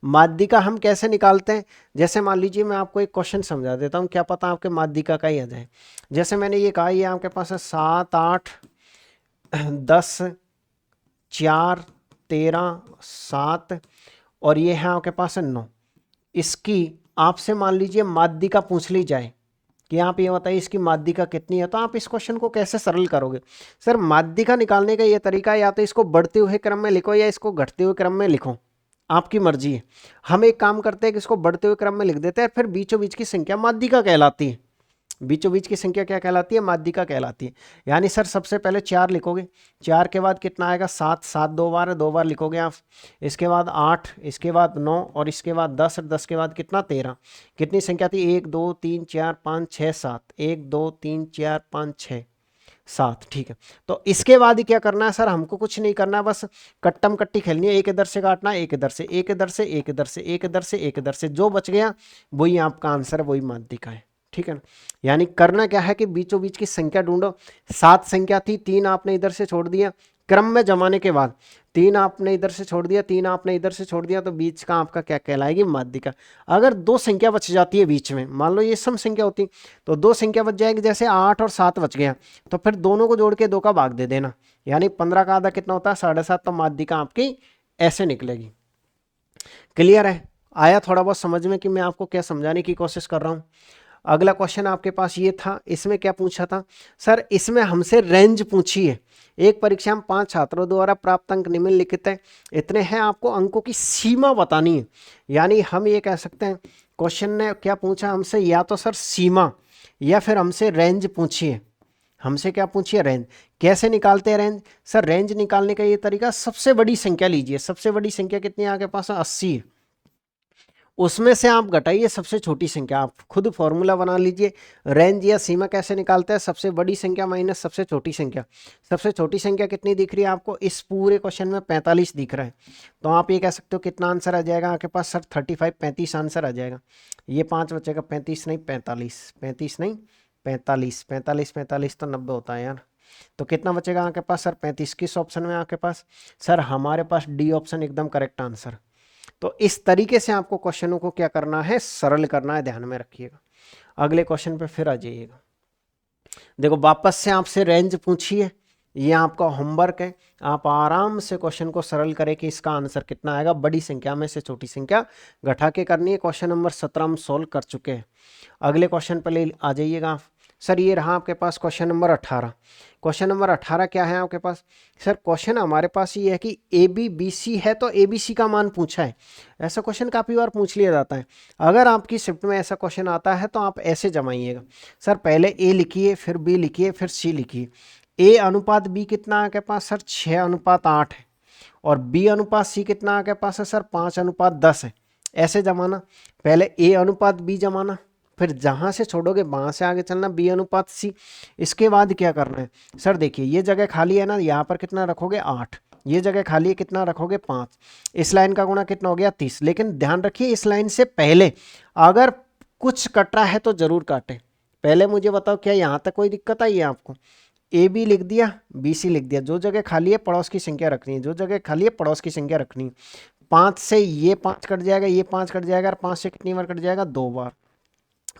माध्यिका हम कैसे निकालते हैं? जैसे मान लीजिए मैं आपको एक क्वेश्चन समझा देता हूँ, क्या पता आपके माध्यिका का ही आ जाए। जैसे मैंने ये कहा, ये आपके पास है 7 8 10 4 13 7, और ये है आपके पास है 9। इसकी आपसे मान लीजिए माध्यिका पूछ ली जाए कि आप ये बताइए इसकी माध्यिका कितनी है, तो आप इस क्वेश्चन को कैसे सरल करोगे? सर माध्यिका निकालने का ये तरीका है, या तो इसको बढ़ते हुए क्रम में लिखो या इसको घटते हुए क्रम में लिखो, आपकी मर्जी है। हम एक काम करते हैं कि इसको बढ़ते हुए क्रम में लिख देते हैं, फिर बीचों बीच की संख्या माध्यिका कहलाती है। बीचों बीच की संख्या क्या कहलाती है? माध्यिका कहलाती है। यानी सर सबसे पहले 4 लिखोगे, 4 के बाद कितना आएगा? 7, 7 दो बार है, 2 बार लिखोगे आप। इसके बाद 8, इसके बाद 9, और इसके बाद 10, 10 के बाद कितना? 13। कितनी संख्या थी? 1 2 3 4 5 6 7, 1 2 3 4 5 6, 7, ठीक है। तो इसके बाद ही क्या करना है सर, हमको कुछ नहीं करना, बस कट्टम कट्टी खेलनी है, एक इधर से काटना, एक इधर से, एक इधर से, एक इधर से, एक इधर से, एक इधर से, जो बच गया वही आपका आंसर है, वही माध्यिका है, ठीक है ना। यानी करना क्या है कि बीचों बीच की संख्या ढूंढो। 7 संख्या थी, 3 आपने इधर से छोड़ दिया, क्रम में जमाने के बाद 3 आपने इधर से छोड़ दिया, 3 आपने इधर से छोड़ दिया, तो बीच का आपका क्या कहलाएगी, माध्यिका। अगर 2 संख्या बच जाती है बीच में, मान लो ये सम संख्या होती, तो 2 संख्या बच जाएगी, जैसे 8 और 7 बच गया, तो फिर दोनों को जोड़ के 2 का भाग दे देना, यानी 15 का आधा कितना होता है, 7.5, तो माध्यिका आपकी ऐसे निकलेगी। क्लियर है, आया थोड़ा बहुत समझ में कि मैं आपको क्या समझाने की कोशिश कर रहा हूँ। अगला क्वेश्चन आपके पास ये था, इसमें क्या पूछा था सर, इसमें हमसे रेंज पूछी है। एक परीक्षा में 5 छात्रों द्वारा प्राप्त अंक निम्नलिखित है, इतने हैं, आपको अंकों की सीमा बतानी है। यानी हम ये कह सकते हैं, क्वेश्चन ने क्या पूछा हमसे, या तो सर सीमा या फिर हमसे रेंज पूछी है। हमसे क्या पूछिए, रेंज। कैसे निकालते हैं रेंज सर, रेंज निकालने का ये तरीका, सबसे बड़ी संख्या लीजिए, सबसे बड़ी संख्या कितनी है आपके पास, 80 है, उसमें से आप घटाइए सबसे छोटी संख्या, आप खुद फॉर्मूला बना लीजिए। रेंज या सीमा कैसे निकालते हैं, सबसे बड़ी संख्या माइनस सबसे छोटी संख्या। सबसे छोटी संख्या कितनी दिख रही है आपको, इस पूरे क्वेश्चन में 45 दिख रहा है, तो आप ये कह सकते हो कितना आंसर आ जाएगा आपके पास सर, 35, 35 आंसर आ जाएगा। ये 5 बचेगा, 35 नहीं 45, 35 नहीं 45, 45 45 तो 90 होता है यार। तो कितना बचेगा आपके पास सर, 35। किस ऑप्शन में आपके पास सर, हमारे पास डी ऑप्शन एकदम करेक्ट आंसर। तो इस तरीके से आपको क्वेश्चनों को क्या करना है, सरल करना है, ध्यान में रखिएगा। अगले क्वेश्चन पे फिर आ जाइएगा। देखो वापस से आपसे रेंज पूछी है, ये आपका होमवर्क है, आप आराम से क्वेश्चन को सरल करें कि इसका आंसर कितना आएगा, बड़ी संख्या में से छोटी संख्या घटा के करनी है। क्वेश्चन नंबर 17 हम सोल्व कर चुके हैं। अगले क्वेश्चन पर ले आ जाइएगा आप। सर ये रहा आपके पास क्वेश्चन नंबर 18। क्वेश्चन नंबर 18 क्या है आपके पास सर, क्वेश्चन हमारे पास ये है कि ए बी बी सी है, तो ए बी सी का मान पूछा है। ऐसा क्वेश्चन काफ़ी बार पूछ लिया जाता है। अगर आपकी शिफ्ट में ऐसा क्वेश्चन आता है तो आप ऐसे जमाइएगा सर, पहले ए लिखिए, फिर बी लिखिए, फिर सी लिखिए। ए अनुपात बी कितना है आपके पास सर, 6:8 है, और बी अनुपात सी कितना आपके पास है सर, 5:10 है। ऐसे जमाना, पहले ए अनुपात बी जमाना, फिर जहां से छोड़ोगे वहां से आगे चलना, बी अनुपात सी। इसके बाद क्या करना है सर, देखिए ये जगह खाली है ना, यहाँ पर कितना रखोगे 8, ये जगह खाली है कितना रखोगे 5, इस लाइन का गुणा कितना हो गया 30। लेकिन ध्यान रखिए इस लाइन से पहले अगर कुछ कट रहा है तो जरूर काटे। पहले मुझे बताओ क्या यहाँ तक कोई दिक्कत आई है आपको, ए बी लिख दिया, बी सी लिख दिया, जो जगह खाली है पड़ोस की संख्या रखनी है, जो जगह खाली है पड़ोस की संख्या रखनी है। 5 से ये 5 कट जाएगा, ये 5 कट जाएगा, और 5 से कितनी बार कट जाएगा, 2 बार।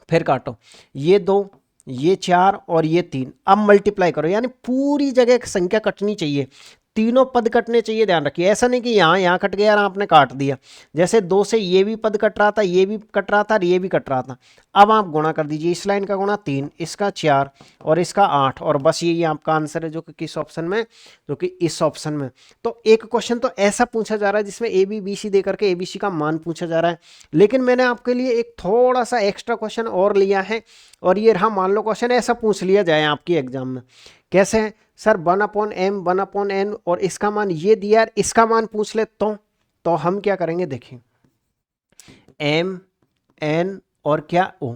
फिर काटो, ये 2, ये 4 और ये 3, अब मल्टीप्लाई करो, यानी पूरी जगह संख्या कटनी चाहिए, तीनों पद कटने चाहिए। ध्यान रखिए ऐसा नहीं कि यहाँ कट गया और आपने काट दिया, जैसे 2 से ये भी पद कट रहा था, ये भी कट रहा था और ये भी कट रहा था। अब आप गुणा कर दीजिए, इस लाइन का गुणा 3, इसका 4 और इसका 8, और बस यही आपका आंसर है, जो कि किस ऑप्शन में, जो कि इस ऑप्शन में। तो एक क्वेश्चन तो ऐसा पूछा जा रहा है जिसमें ए बी बी सी दे करके ए बी सी का मान पूछा जा रहा है, लेकिन मैंने आपके लिए एक थोड़ा सा एक्स्ट्रा क्वेश्चन और लिया है, और ये रहा, मान लो क्वेश्चन ऐसा पूछ लिया जाए आपकी एग्जाम में, कैसे है सर, 1/m 1/n, और इसका मान ये दिया, इसका मान पूछ ले तो हम क्या करेंगे, देखिए m n और क्या o।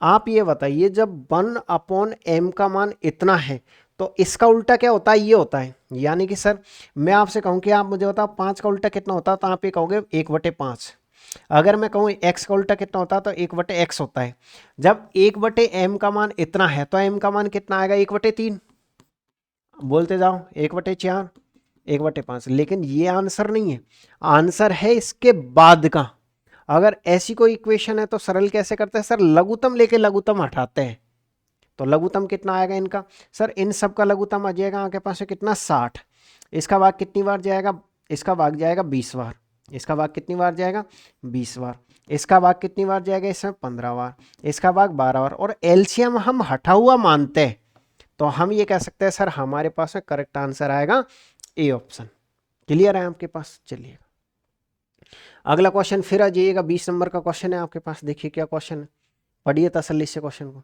आप ये बताइए, जब 1/m का मान इतना है तो इसका उल्टा क्या होता है, ये होता है। यानी कि सर मैं आपसे कहूं कि आप मुझे बताओ 5 का उल्टा कितना होता है, तो आप ये कहोगे 1/5। अगर मैं कहूँ x का उल्टा कितना होता है, तो 1/x होता है। जब 1/m का मान इतना है तो m का मान कितना आएगा, 1/3। बोलते जाओ, 1/4, 1/5। लेकिन ये आंसर नहीं है, आंसर है इसके बाद का। अगर ऐसी कोई इक्वेशन है तो सरल कैसे करते हैं सर, लघुत्तम लेके लघुत्तम हटाते हैं, तो लघुत्तम कितना आएगा इनका सर, इन सब का लघुत्तम आ जाएगा आपके पास कितना, 60। इसका भाग कितनी बार जाएगा, इसका भाग जाएगा 20 बार। इसका भाग कितनी बार जाएगा, 20 बार। इसका भाग कितनी बार जाएगा, इसमें 15 बार। इसका भाग 12 बार। और एलसीएम हम हटा हुआ मानते हैं, तो हम ये कह सकते हैं सर हमारे पास में करेक्ट आंसर आएगा ए ऑप्शन। क्लियर है आपके पास, चलिए अगला क्वेश्चन फिर आ जाइएगा। 20 नंबर का क्वेश्चन है आपके पास, देखिए क्या क्वेश्चन है, पढ़िए तसल्ली से क्वेश्चन को।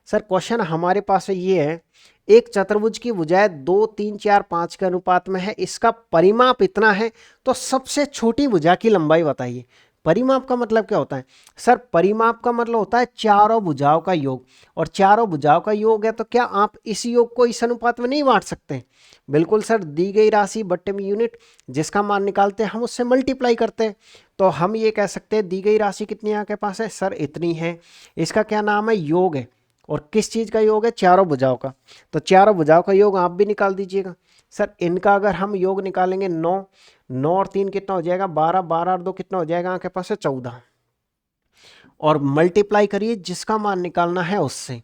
सर क्वेश्चन हमारे पास ये है, एक चतुर्भुज की भुजाएं 2, 3, 4, 5 के अनुपात में है, इसका परिमाप इतना है, तो सबसे छोटी भुजा की लंबाई बताइए। परिमाप का मतलब क्या होता है सर? परिमाप का मतलब होता है चारों भुजाओं का योग, और चारों भुजाओं का योग है तो क्या आप इस योग को इस अनुपात में नहीं बांट सकते? बिल्कुल सर, दी गई राशि बट्टे में यूनिट, जिसका मान निकालते हैं हम उससे मल्टीप्लाई करते हैं। तो हम ये कह सकते हैं दी गई राशि कितनी आपके पास है सर? इतनी है। इसका क्या नाम है? योग है। और किस चीज़ का योग है? चारों भुजाओं का। तो चारों भुजाओं का योग आप भी निकाल दीजिएगा। सर इनका अगर हम योग निकालेंगे 9, 9 और 3 कितना हो जाएगा? 12, 12 और 2 कितना हो जाएगा आपके पास? है 14। और मल्टीप्लाई करिए जिसका मान निकालना है उससे।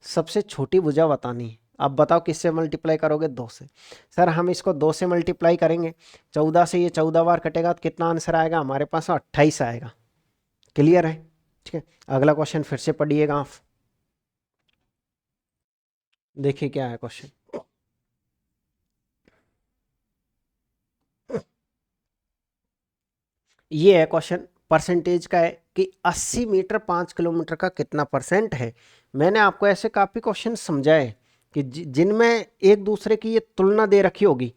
सबसे छोटी भुजा बतानी है। अब बताओ किससे मल्टीप्लाई करोगे? 2 से। सर हम इसको 2 से मल्टीप्लाई करेंगे, 14 से ये 14 बार कटेगा तो कितना आंसर आएगा हमारे पास? 28 आएगा। क्लियर है? ठीक है, अगला क्वेश्चन फिर से पढ़िएगा आप। देखिए क्या है क्वेश्चन। ये है क्वेश्चन, परसेंटेज का है कि 80 मीटर 5 किलोमीटर का कितना परसेंट है। मैंने आपको ऐसे काफ़ी क्वेश्चन समझाए कि जिनमें एक दूसरे की ये तुलना दे रखी होगी।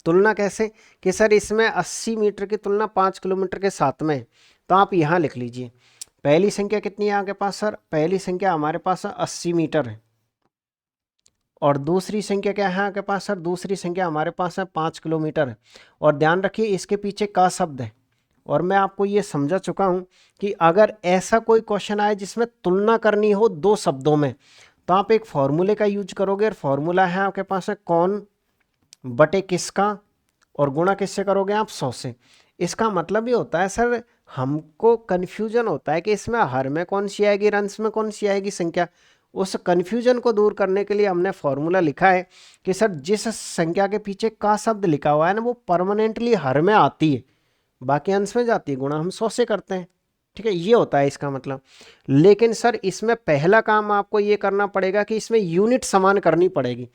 तुलना कैसे? कि सर इसमें 80 मीटर की तुलना 5 किलोमीटर के साथ में है। तो आप यहाँ लिख लीजिए, पहली संख्या कितनी है आपके पास सर? पहली संख्या हमारे पास 80 मीटर है। और दूसरी संख्या क्या है आपके पास सर? दूसरी संख्या हमारे पास है 5 किलोमीटर है। और ध्यान रखिए इसके पीछे का शब्द है। और मैं आपको ये समझा चुका हूँ कि अगर ऐसा कोई क्वेश्चन आए जिसमें तुलना करनी हो 2 शब्दों में, तो आप एक फॉर्मूले का यूज करोगे। और फॉर्मूला है आपके पास है कौन बटे किसका, और गुणा किससे करोगे आप? 100 से। इसका मतलब ये होता है सर, हमको कन्फ्यूजन होता है कि इसमें हर में कौन सी आएगी और अंश में कौन सी आएगी संख्या। उस कन्फ्यूजन को दूर करने के लिए हमने फॉर्मूला लिखा है कि सर जिस संख्या के पीछे का शब्द लिखा हुआ है ना, वो परमानेंटली हर में आती है, बाकी अंश में जाती है, गुणा हम 100 से करते हैं। ठीक है, ये होता है इसका मतलब। लेकिन सर इसमें पहला काम आपको ये करना पड़ेगा कि इसमें यूनिट समान करनी पड़ेगी।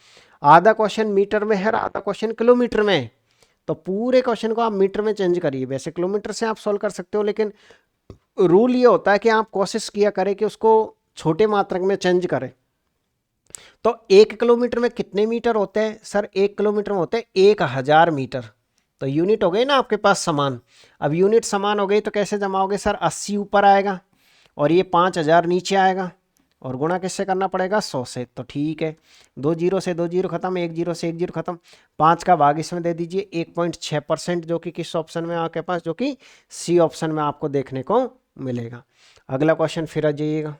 आधा क्वेश्चन मीटर में है और आधा क्वेश्चन किलोमीटर में है, तो पूरे क्वेश्चन को आप मीटर में चेंज करिए। वैसे किलोमीटर से आप सॉल्व कर सकते हो, लेकिन रूल ये होता है कि आप कोशिश किया करें कि उसको छोटे मात्रक में चेंज करें। तो 1 किलोमीटर में कितने मीटर होते हैं सर? 1 किलोमीटर में होते हैं 1000 मीटर। तो यूनिट हो गई ना आपके पास समान। अब यूनिट समान हो गई तो कैसे जमाओगे सर? 80 ऊपर आएगा और ये 5000 नीचे आएगा, और गुणा किससे करना पड़ेगा? 100 से। तो ठीक है, 2 जीरो से 2 जीरो खत्म, 1 जीरो से 1 जीरो खत्म। 5 का भाग इसमें दे दीजिए 1.6%, जो कि किस ऑप्शन में आपके पास? जो कि सी ऑप्शन में आपको देखने को मिलेगा। अगला क्वेश्चन फिर आ जाइएगा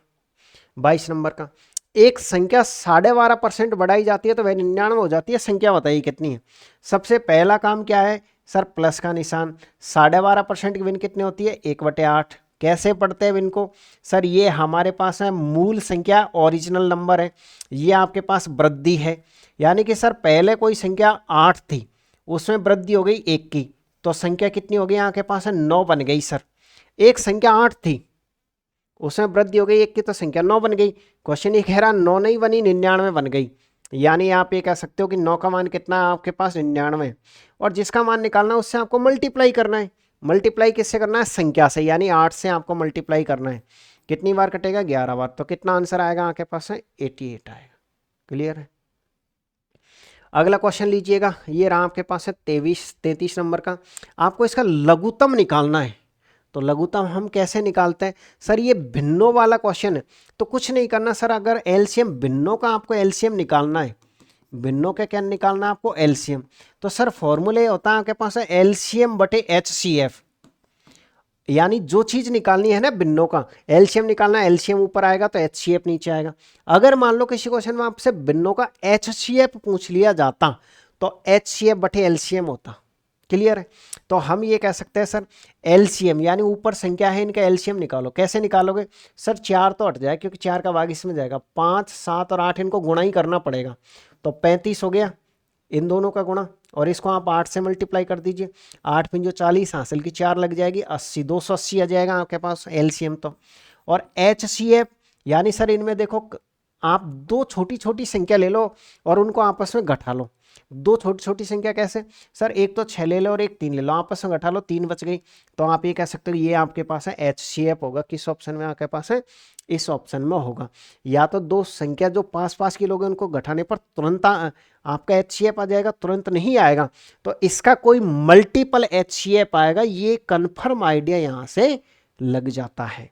22 नंबर का। एक संख्या 12.5% बढ़ाई जाती है तो वह 99 हो जाती है, संख्या बताइए कितनी है। सबसे पहला काम क्या है सर? प्लस का निशान। 12.5% की विन कितनी होती है? 1/8। कैसे पढ़ते हैं विन को सर? ये हमारे पास है मूल संख्या, ओरिजिनल नंबर है, ये आपके पास वृद्धि है। यानी कि सर पहले कोई संख्या 8 थी, उसमें वृद्धि हो गई 1 की, तो संख्या कितनी हो गई आपके पास? है 9 बन गई सर। एक संख्या 8 थी, उसमें वृद्धि हो गई 1 की, तो संख्या 9 बन गई। क्वेश्चन ये कह रहा 9 नहीं बनी, 99 बन गई। यानी आप ये कह सकते हो कि 9 का मान कितना है आपके पास? 99। और जिसका मान निकालना है उससे आपको मल्टीप्लाई करना है। मल्टीप्लाई किससे करना है? संख्या से, यानी 8 से आपको मल्टीप्लाई करना है। कितनी बार कटेगा? 11 बार। तो कितना आंसर आएगा आपके पास? है 88 आएगा। क्लियर है? अगला क्वेश्चन लीजिएगा, ये रहा आपके पास है 33 नंबर का। आपको इसका लघुत्तम निकालना है। तो लघुत्तम हम कैसे निकालते हैं सर? ये भिन्नों वाला क्वेश्चन है, तो कुछ नहीं करना सर। अगर एलसीएम, भिन्नों का आपको एलसीएम निकालना है, भिन्नों का क्या निकालना है आपको? एलसीएम। तो सर फॉर्मूले होता है आपके पास है एलसीएम बटे एचसीएफ। यानी जो चीज निकालनी है ना भिन्नों का, एलसीएम निकालना है, एलसीएम ऊपर आएगा तो एचसीएफ नीचे आएगा। अगर मान लो किसी क्वेश्चन में आपसे भिन्नों का एचसीएफ पूछ लिया जाता तो एचसीएफ बटे एलसीएम होता। क्लियर है? तो हम ये कह सकते हैं सर एलसीएम, यानी ऊपर संख्या है इनका एलसीएम निकालो। कैसे निकालोगे सर? 4 तो हट जाए क्योंकि 4 का भाग इसमें जाएगा। 5, 7 और 8 इनको गुणा ही करना पड़ेगा, तो 35 हो गया इन दोनों का गुणा, और इसको आप 8 से मल्टीप्लाई कर दीजिए। 8 पंजो 40, हासिल की 4 लग जाएगी, 80, 280 आ जाएगा आपके पास एलसीएम तो। और एचसीएफ यानी सर इनमें देखो आप दो छोटी छोटी संख्या ले लो और उनको आपस में घटा लो। दो छोटी छोटी संख्या कैसे सर, एक तो 6 ले लो और एक 3 ले लो, आपस में घटा लो, 3 बच गई। तो आप ये कह सकते हो ये आपके पास है HCF होगा। किस ऑप्शन में आपके पास है, इस ऑप्शन में होगा। या तो दो संख्या जो पास पास की लोग हैं उनको घटाने पर तुरंत आपका HCF आ जाएगा, तुरंत नहीं आएगा। तो इसका कोई मल्टीपल HCF आएगा, ये कन्फर्म आइडिया यहां से लग जाता है।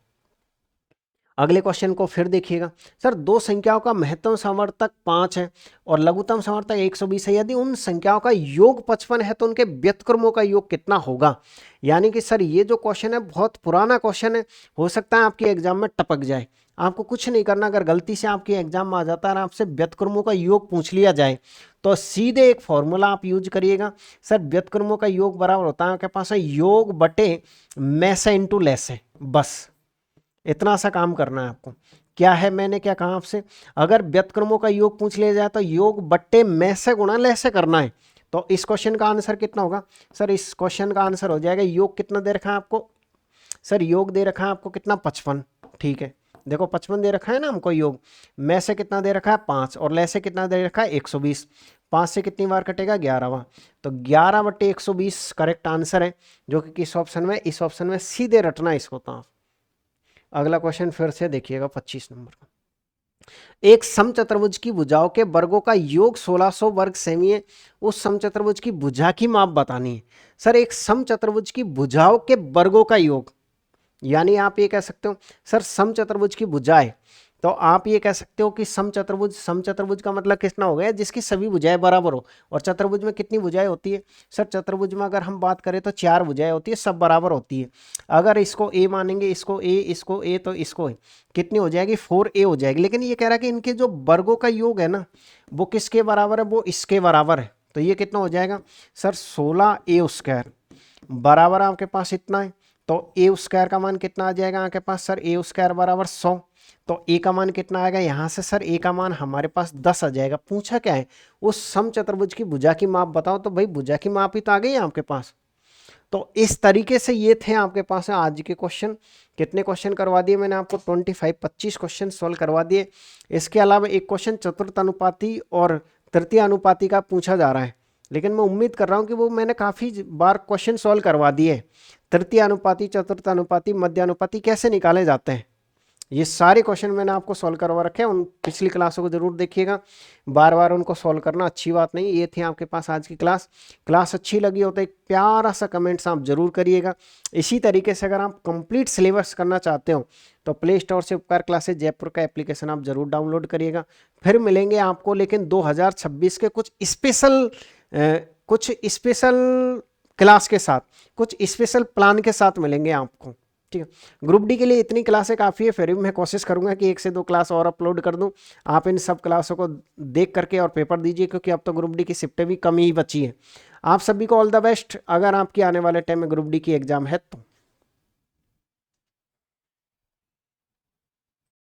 अगले क्वेश्चन को फिर देखिएगा। सर दो संख्याओं का महत्तम समवर्तक 5 है और लघुत्तम समवर्तक 120 है, यदि उन संख्याओं का योग 55 है तो उनके व्यतक्रमों का योग कितना होगा। यानी कि सर ये जो क्वेश्चन है बहुत पुराना क्वेश्चन है, हो सकता है आपके एग्जाम में टपक जाए। आपको कुछ नहीं करना, अगर गलती से आपके एग्जाम में आ जाता है और आपसे व्यतक्रमों का योग पूछ लिया जाए तो सीधे एक फॉर्मूला आप यूज करिएगा। सर व्यतक्रमों का योग बराबर होता है आपके पास है योग बटे में से इंटू लेस है, बस इतना सा काम करना है आपको। क्या है, मैंने क्या कहा आपसे, अगर व्यतक्रमों का योग पूछ लिया जाए तो योग बट्टे में से गुणा ले से करना है। तो इस क्वेश्चन का आंसर कितना होगा सर, इस क्वेश्चन का आंसर हो जाएगा, योग कितना दे रखा है आपको सर, योग दे रखा है आपको कितना 55। ठीक है, देखो 55 दे रखा है ना हमको योग, में से कितना दे रखा है 5 और ले से कितना दे रखा है 120। 5 से कितनी बार कटेगा 11वां, तो 11 बट्टे 120 करेक्ट आंसर है, जो कि किस ऑप्शन में, इस ऑप्शन में सीधे रटना इसको। तो अगला क्वेश्चन फिर से देखिएगा 25 नंबर का। एक समचतुर्भुज की भुजाओं के वर्गों का योग 1600 वर्ग सेमी है, उस समचतुर्भुज की भुजा की माप बतानी है। सर एक समचतुर्भुज की भुजाओं के वर्गों का योग, यानी आप ये कह सकते हो सर समचतुर्भुज की भुजाएं, तो आप ये कह सकते हो कि समचतुर्भुज, समचतुर्भुज का मतलब कितना हो गया, जिसकी सभी भुजाएं बराबर हो। और चतुर्भुज में कितनी भुजाएं होती है सर, चतुर्भुज में अगर हम बात करें तो 4 भुजाएं होती है, सब बराबर होती है। अगर इसको ए मानेंगे, इसको ए, इसको ए, तो इसको कितनी हो जाएगी 4A हो जाएगी। लेकिन ये कह रहा है कि इनके जो वर्गों का योग है ना वो किसके बराबर है, वो इसके बराबर है। तो ये कितना हो जाएगा सर 16A² बराबर आपके पास इतना है। तो A² का मान कितना आ जाएगा आपके पास सर, A² बराबर 100। तो A का मान कितना आएगा यहाँ से सर, A का मान हमारे पास 10 आ जाएगा। पूछा क्या है, उस समचतुर्भुज की भुजा की माप बताओ, तो भाई भुजा की माप ही तो आ गई है आपके पास। तो इस तरीके से ये थे आपके पास आज के क्वेश्चन। कितने क्वेश्चन करवा दिए मैंने आपको, 25 क्वेश्चन सॉल्व करवा दिए। इसके अलावा एक क्वेश्चन चतुर्थ अनुपाती और तृतीय अनुपाती का पूछा जा रहा है, लेकिन मैं उम्मीद कर रहा हूँ कि वो मैंने काफ़ी बार क्वेश्चन सॉल्व करवा दिए। तृतीय अनुपाती, चतुर्थ अनुपाती, मध्य अनुपाती कैसे निकाले जाते हैं, ये सारे क्वेश्चन मैंने आपको सॉल्व करवा रखे हैं। उन पिछली क्लासों को जरूर देखिएगा, बार बार उनको सॉल्व करना अच्छी बात नहीं। ये थी आपके पास आज की क्लास अच्छी लगी हो तो एक प्यारा सा कमेंट्स आप जरूर करिएगा। इसी तरीके से अगर आप कंप्लीट सिलेबस करना चाहते हो तो प्ले स्टोर से उपकार क्लासेज जयपुर का एप्लीकेशन आप जरूर डाउनलोड करिएगा। फिर मिलेंगे आपको लेकिन 2026 के कुछ स्पेशल क्लास के साथ, कुछ स्पेशल प्लान के साथ मिलेंगे आपको। ठीक है, ग्रुप डी के लिए इतनी क्लासें काफ़ी है, फिर भी मैं कोशिश करूंगा कि 1 से 2 क्लास और अपलोड कर दूं। आप इन सब क्लासों को देख करके और पेपर दीजिए, क्योंकि अब तो ग्रुप डी की शिफ्टें भी कम ही बची हैं। आप सभी को ऑल द बेस्ट। अगर आपकी आने वाले टाइम में ग्रुप डी की एग्जाम है तो